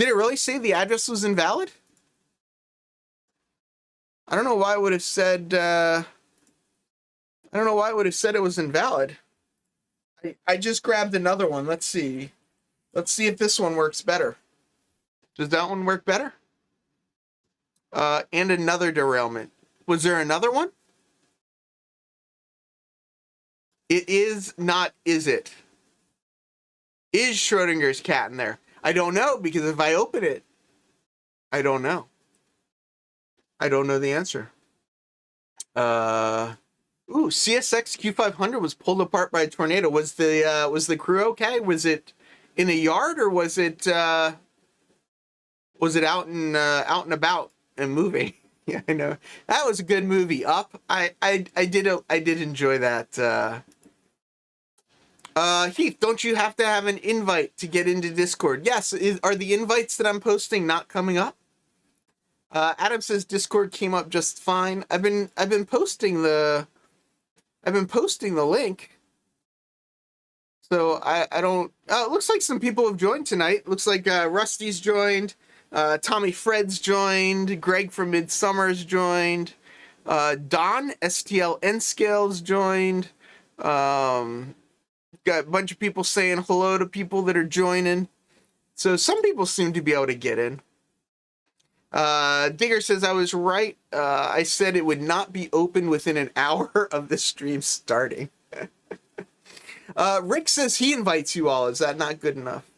Speaker 2: it really say the address was invalid? I don't know why it would have said. I don't know why it would have said it was invalid. I just grabbed another one. Let's see. Let's see if this one works better. Does that one work better? And another derailment. Was there another one? It is not, is it? Is Schrodinger's cat in there? I don't know, because if I open it, I don't know. I don't know the answer. CSX Q500 was pulled apart by a tornado. Was the crew okay? Was it in a yard, or was it out and about and moving? Yeah, I know. That was a good movie. Up. I did enjoy that. Heath, don't you have to have an invite to get into Discord? Yes. Are the invites that I'm posting not coming up? Adam says Discord came up just fine. I've been posting the link. So I don't. It looks like some people have joined tonight. Looks like Rusty's joined. Tommy Fred's joined. Greg from Midsummer's joined. Don STL N Scales joined. Got a bunch of people saying hello to people that are joining. So some people seem to be able to get in. Digger says I was right. I said it would not be open within an hour of the stream starting. Rick says he invites you all. Is that not good enough?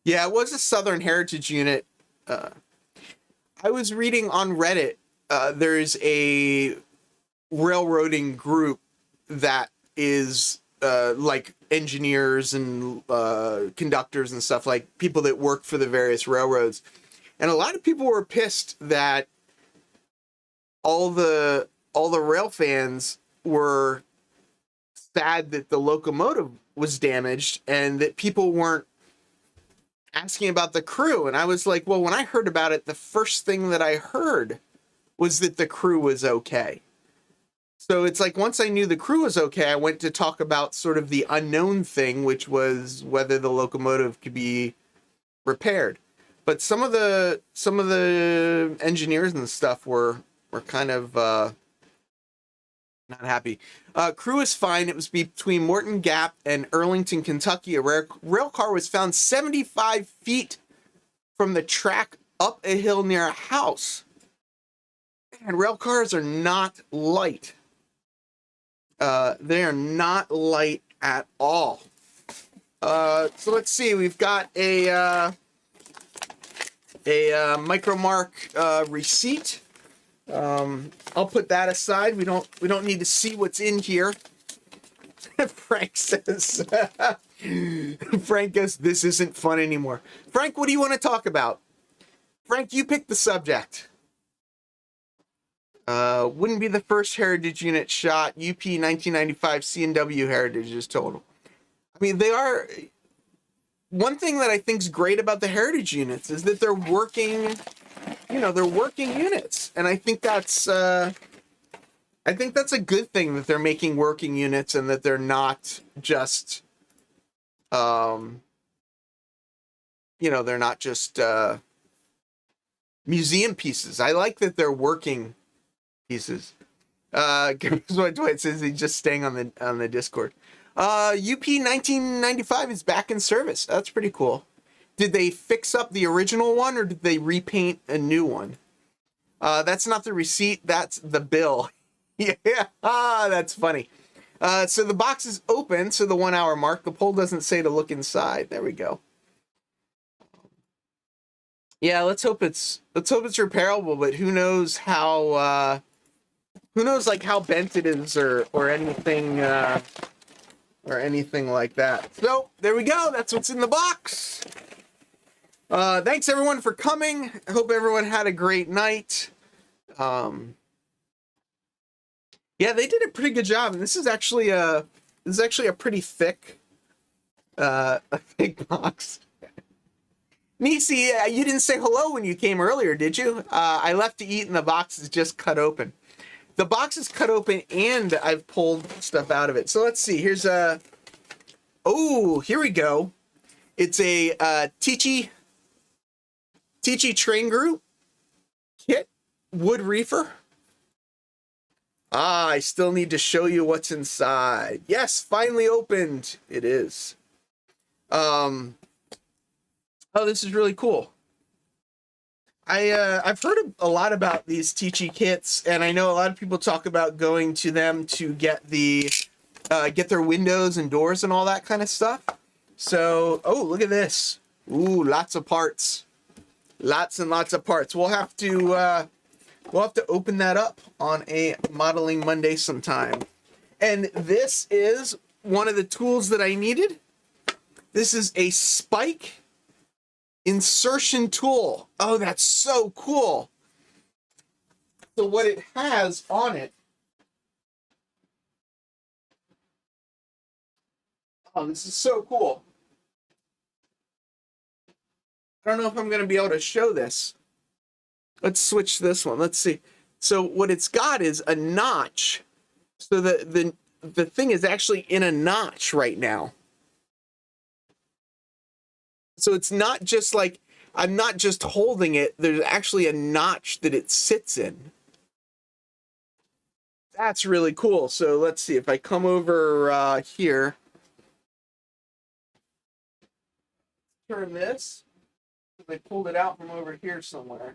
Speaker 2: Yeah, it was a Southern Heritage unit. I was reading on Reddit. There's a railroading group that is like engineers and conductors and stuff, like people that work for the various railroads. And a lot of people were pissed that all the rail fans were sad that the locomotive was damaged and that people weren't asking about the crew. And I was like, well, when I heard about it, the first thing that I heard was that the crew was okay. So it's like, once I knew the crew was okay, I went to talk about sort of the unknown thing, which was whether the locomotive could be repaired. But some of the engineers and stuff were kind of not happy. Crew is fine. It was between Morton Gap and Arlington, Kentucky. A rail car was found 75 feet from the track up a hill near a house. And rail cars are not light. They are not light at all. So let's see. We've got a Micromark receipt. I'll put that aside. We don't need to see what's in here. Frank says. Frank goes, "This isn't fun anymore." Frank, what do you want to talk about? Frank, you pick the subject. Wouldn't be the first heritage unit shot. UP 1995 C&W heritage is total. I mean, they are. One thing that I think is great about the heritage units is that they're working. They're working units, and I think that's a good thing that they're making working units and that they're not just, they're not just museum pieces. I like that they're working pieces. What Dwight says, he's just staying on the Discord. UP 1995 is back in service. That's pretty cool. Did they fix up the original one, or did they repaint a new one? That's not the receipt. That's the bill. Yeah, that's funny. So the box is open, so the 1 hour mark. The poll doesn't say to look inside. There we go. Yeah, let's hope it's repairable, but who knows how like how bent it is or anything like that. So there we go. That's what's in the box. Thanks everyone for coming. I hope everyone had a great night. Yeah, they did a pretty good job, and this is actually a pretty thick, a thick box. Nisi, you didn't say hello when you came earlier, did you? I left to eat and the box is just cut open. The box is cut open and I've pulled stuff out of it. So let's see. Here's a... Oh, here we go. It's a Tichy train group kit, wood reefer. Ah, I still need to show you what's inside. Yes, finally opened. It is. Oh, this is really cool. I've heard a lot about these Tichy kits, and I know a lot of people talk about going to them to get get their windows and doors and all that kind of stuff. So, oh, look at this. Ooh, lots of parts. Lots and lots of parts. We'll have to open that up on a Modeling Monday sometime. And this is one of the tools that I needed. This is a spike insertion tool. Oh, that's so cool. So what it has on it. Oh, this is so cool. I don't know if I'm going to be able to show this. Let's switch this one. Let's see. So what it's got is a notch. So the thing is actually in a notch right now. So it's not just like, I'm not just holding it. There's actually a notch that it sits in. That's really cool. So let's see if I come over here. Turn this. I pulled it out from over here somewhere.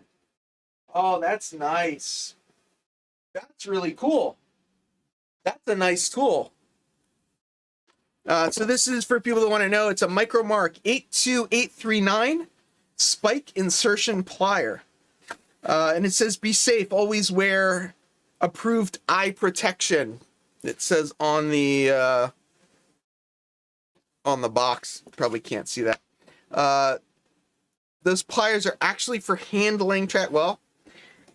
Speaker 2: Oh, that's nice. That's really cool. That's a nice tool. So this is for people that want to know. It's a Micromark 82839 spike insertion plier. And it says, be safe, always wear approved eye protection. It says on the box. Probably can't see that. Those pliers are actually for hand laying track. Well,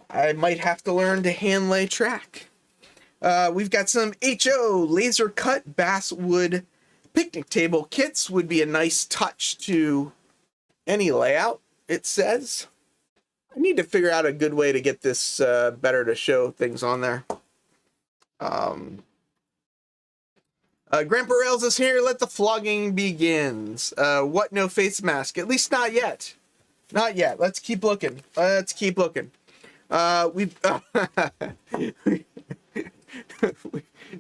Speaker 2: I might have to learn to hand lay track. We've got some HO laser cut basswood picnic table kits. Would be a nice touch to any layout, it says. I need to figure out a good way to get this better to show things on there. Grandpa Rails is here. Let the flogging begins. What, no face mask? At least not yet. Not yet. Let's keep looking. Let's keep looking. We've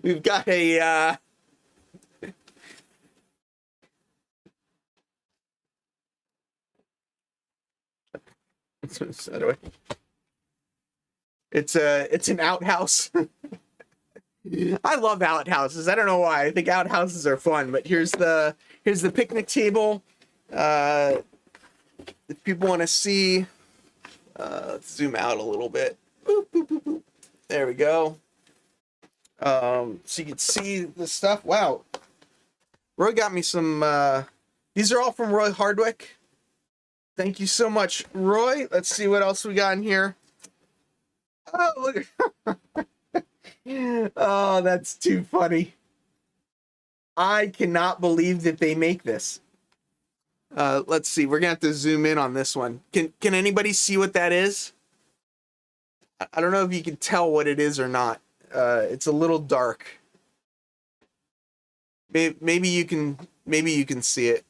Speaker 2: we've got a it's an outhouse. I love outhouses. I don't know why. I think outhouses are fun, but here's the picnic table. If people want to see, let's zoom out a little bit. Boop, boop, boop, boop. There we go. So you can see the stuff. Wow. Roy got me some, these are all from Roy Hardwick. Thank you so much, Roy. Let's see what else we got in here. Oh, look. Oh, that's too funny. I cannot believe that they make this. Let's see. We're gonna have to zoom in on this one. Can anybody see what that is? I don't know if you can tell what it is or not. It's a little dark. Maybe you can see it.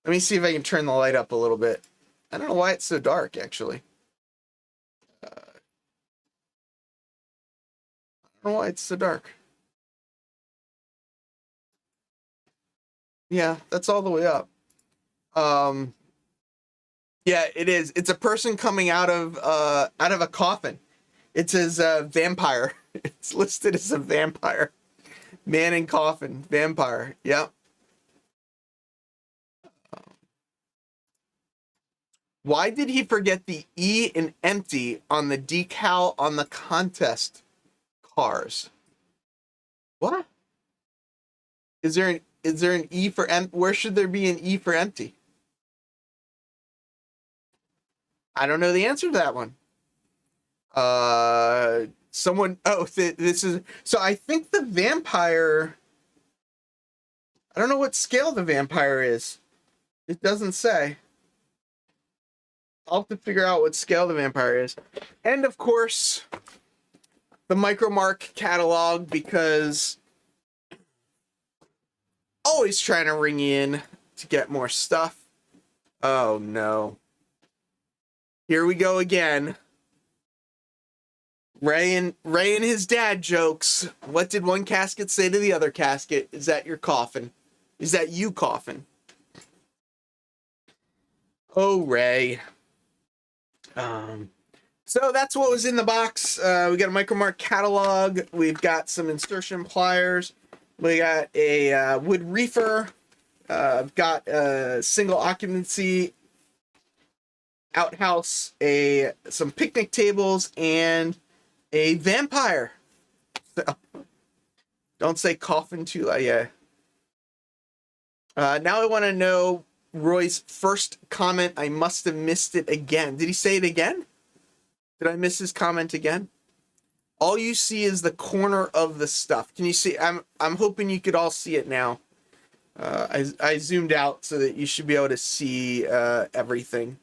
Speaker 2: Let me see if I can turn the light up a little bit. I don't know why it's so dark, actually. I don't know why it's so dark. Yeah, that's all the way up. Yeah, it is. It's a person coming out of a coffin. It says vampire. It's listed as a vampire. Man in coffin, vampire. Yep. Why did he forget the E in empty on the decal on the contest cars? What? Is there an E for empty? Where should there be an E for empty? I don't know the answer to that one. Someone, oh, this is, so I think the vampire, I don't know what scale the vampire is. It doesn't say. I'll have to figure out what scale the vampire is. And of course, the Micromark catalog, because always trying to ring you in to get more stuff. Oh no. Here we go again. Ray and his dad jokes. What did one casket say to the other casket? Is that your coffin? Is that you coffin? Oh, Ray. So that's what was in the box. We got a Micromark catalog. We've got some insertion pliers. We got a wood reefer. Got a single occupancy outhouse, some picnic tables, and a vampire. So, don't say coffin too loud. Yeah. Now I want to know Roy's first comment. I must have missed it again. Did he say it again? Did I miss his comment again? All you see is the corner of the stuff. Can you see? I'm hoping you could all see it now. I zoomed out so that you should be able to see everything.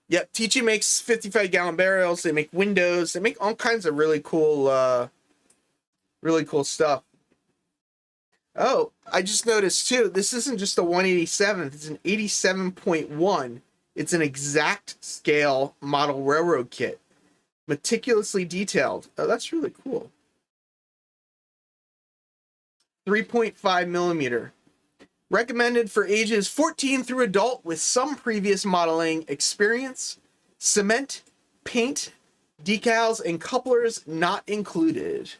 Speaker 2: Yep, Teachy makes 55-gallon barrels. They make windows. They make all kinds of really cool stuff. Oh, I just noticed too, this isn't just a 187th, it's an 87.1. It's an exact scale model railroad kit. Meticulously detailed. Oh, that's really cool. 3.5 millimeter. Recommended for ages 14 through adult with some previous modeling experience. Cement, paint, decals, and couplers not included.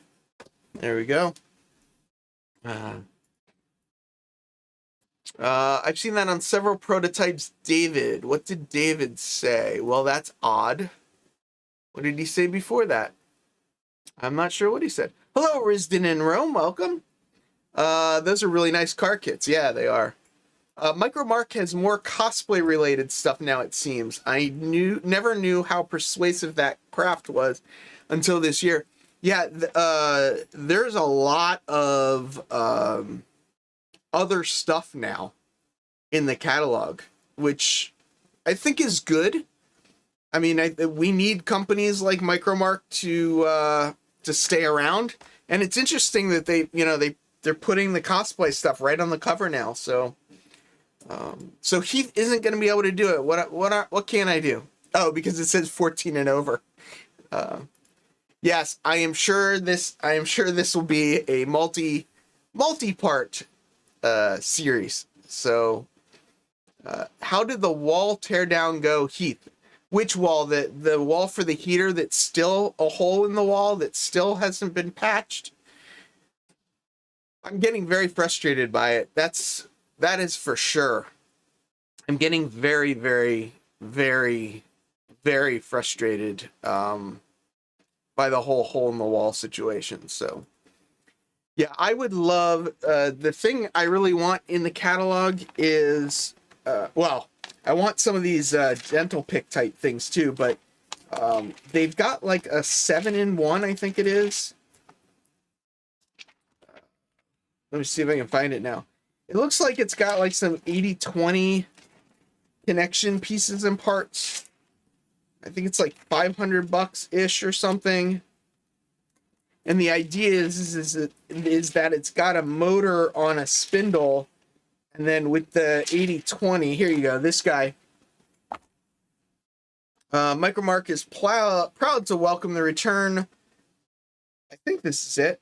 Speaker 2: There we go. I've seen that on several prototypes. David. What did David say? Well, that's odd. What did he say before that? I'm not sure what he said. Hello, Risden in Rome. Welcome. Those are really nice car kits. Yeah, they are. Micromark has more cosplay related stuff now, it seems. I never knew how persuasive that craft was until this year. Yeah, there's a lot of other stuff now in the catalog, which I think is good. I mean, we need companies like Micromark to stay around, and it's interesting that they're putting the cosplay stuff right on the cover now. So Heath isn't going to be able to do it. What can I do? Oh, because it says 14 and over. Yes, I am sure this will be a multi-part series. So, how did the wall teardown go, Heath? Which wall? The wall for the heater that's still a hole in the wall that still hasn't been patched? I'm getting very frustrated by it. That is for sure. I'm getting very, very, very, very frustrated by the whole hole in the wall situation. So, yeah, I would love, the thing I really want in the catalog is, I want some of these dental pick type things too, but they've got like a 7-in-1, I think it is. Let me see if I can find it now. It looks like it's got like some 80-20 connection pieces and parts. I think it's like $500-ish or something. And the idea is that it's got a motor on a spindle, and then with the 80-20, here you go, this guy. Micromark is proud to welcome the return. I think this is it.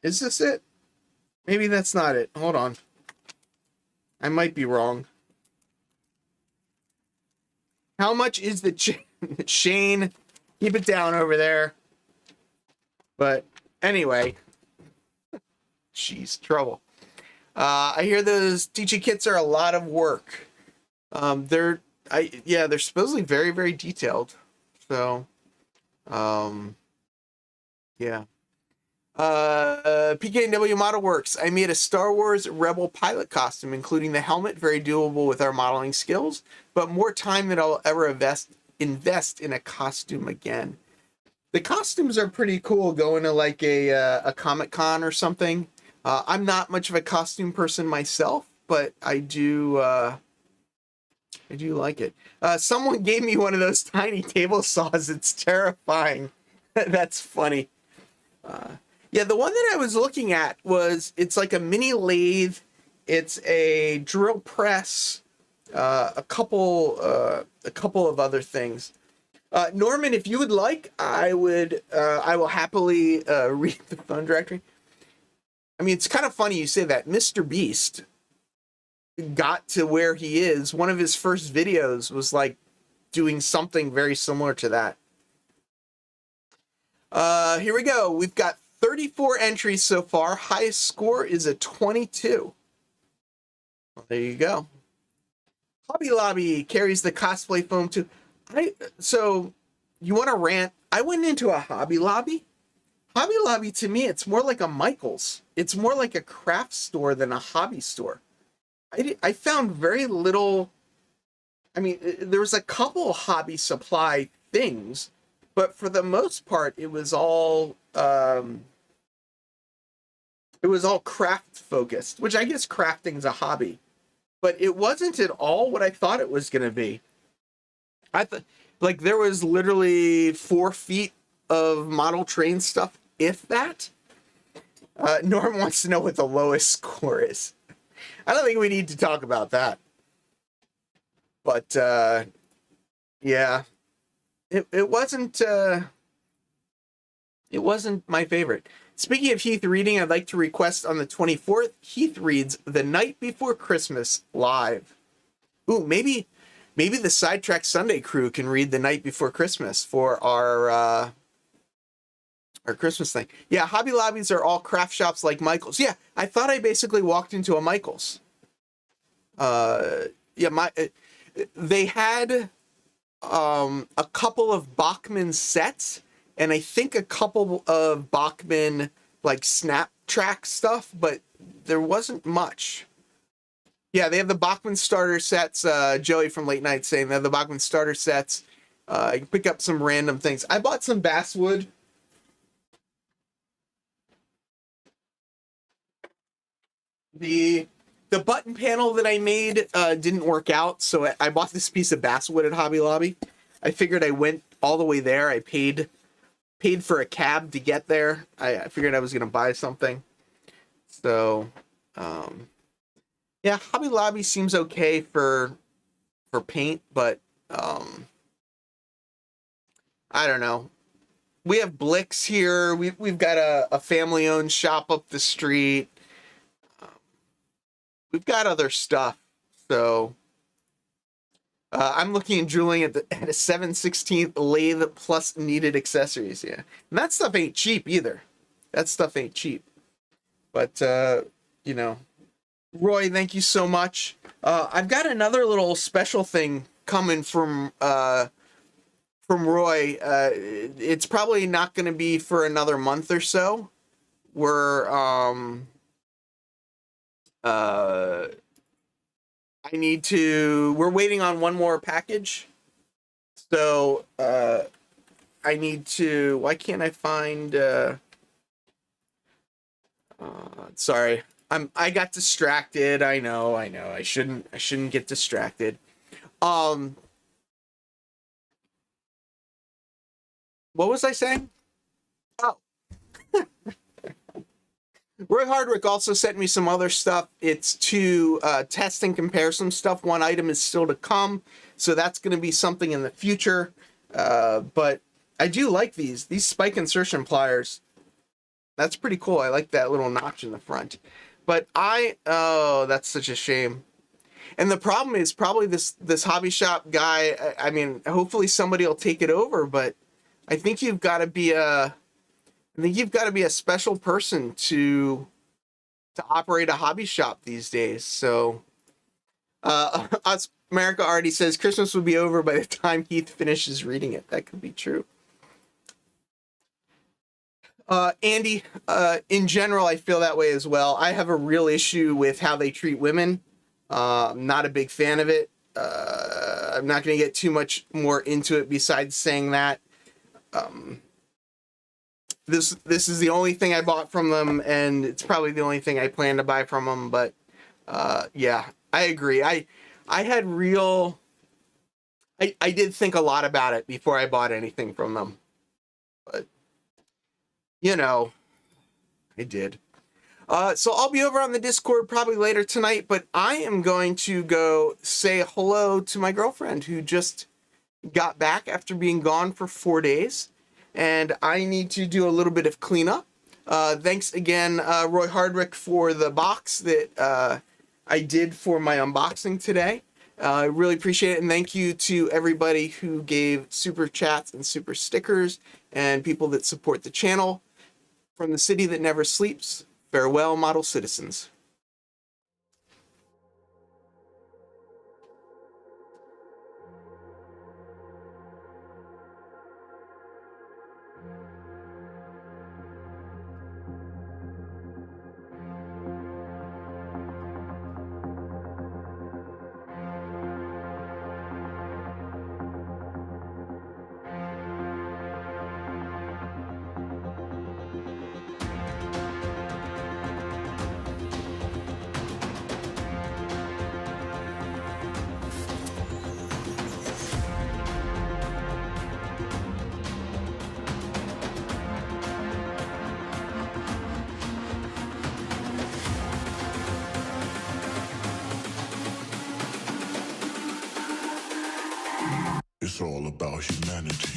Speaker 2: Is this it? Maybe that's not it. Hold on. I might be wrong. How much is the Shane? Keep it down over there. But anyway, jeez, trouble. I hear those teaching kits are a lot of work. They're supposedly very, very detailed. So, yeah. PKW Model Works. I made a Star Wars Rebel pilot costume, including the helmet, very doable with our modeling skills, but more time than I'll ever invest in a costume again. The costumes are pretty cool, going to like a Comic-Con or something. I'm not much of a costume person myself, but I do I do like it. Someone gave me one of those tiny table saws. It's terrifying. That's funny. Yeah, the one that I was looking at it's like a mini lathe. It's a drill press, a couple of other things. Norman, if you would like, I will happily read the phone directory. I mean, it's kind of funny you say that. Mr. Beast got to where he is. One of his first videos was like doing something very similar to that. Here we go. We've got 34 entries so far. Highest score is a 22. Well, there you go. Hobby Lobby carries the cosplay foam too. So you want to rant? I went into a Hobby Lobby. Hobby Lobby to me, it's more like a Michael's. It's more like a craft store than a hobby store. I found very little. I mean, there was a couple hobby supply things, but for the most part, it was all craft focused, which I guess crafting's a hobby, but it wasn't at all what I thought it was going to be. I thought, like, there was literally 4 feet of model train stuff, if that. Norm wants to know what the lowest score is. I don't think we need to talk about that. But, yeah. It wasn't my favorite. Speaking of Heath reading, I'd like to request on the 24th, Heath reads The Night Before Christmas live. Ooh, maybe the Sidetrack Sunday crew can read The Night Before Christmas for our Christmas thing. Yeah, Hobby Lobbies are all craft shops like Michael's. Yeah, I thought I basically walked into a Michael's. They had a couple of Bachmann sets, and I think a couple of Bachmann like snap track stuff, but there wasn't much. Yeah, they have the Bachmann starter sets. Joey from Late Night saying they have the Bachmann starter sets. You can pick up some random things. I bought some basswood. The button panel that I made didn't work out, so I bought this piece of basswood at Hobby Lobby. I figured I went all the way there. I paid for a cab to get there. I figured I was going to buy something. So, yeah, Hobby Lobby seems okay for paint, but I don't know. We have Blix here. We've got a family-owned shop up the street. We've got other stuff, so I'm looking and drooling at a 7/16 lathe plus needed accessories. Yeah, and that stuff ain't cheap either. That stuff ain't cheap. But you know, Roy, thank you so much. I've got another little special thing coming from Roy. It's probably not going to be for another month or so. We're waiting on one more package. So, why can't I find, sorry. I got distracted. I know. I shouldn't get distracted. What was I saying? Oh. Roy Hardwick also sent me some other stuff. It's to test and compare some stuff. One item is still to come, so that's going to be something in the future. But I do like these spike insertion pliers. That's pretty cool. I like that little notch in the front. But that's such a shame. And the problem is probably this hobby shop guy. I mean, hopefully somebody will take it over, but I think you've got to be a special person to operate a hobby shop these days. So, America already says Christmas will be over by the time Heath finishes reading it. That could be true. Andy, in general, I feel that way as well. I have a real issue with how they treat women. I'm not a big fan of it. I'm not going to get too much more into it besides saying that. This is the only thing I bought from them, and it's probably the only thing I plan to buy from them. But yeah, I agree. I had real I did think a lot about it before I bought anything from them. But, you know, I did. So I'll be over on the Discord probably later tonight, but I am going to go say hello to my girlfriend who just got back after being gone for 4 days. And I need to do a little bit of cleanup. Thanks again, Roy Hardwick, for the box that I did for my unboxing today. I really appreciate it, and thank you to everybody who gave super chats and super stickers and people that support the channel. From the city that never sleeps, farewell, model citizens.
Speaker 1: It's all about humanity.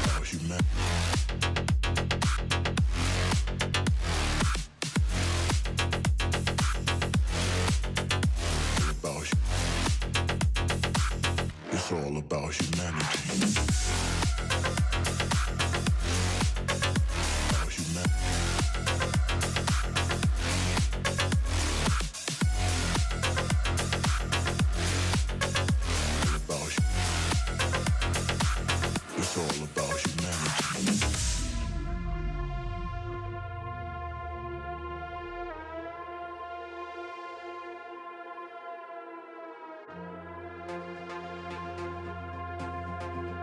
Speaker 1: About humanity. It's all about humanity. About humanity. It's all about humanity.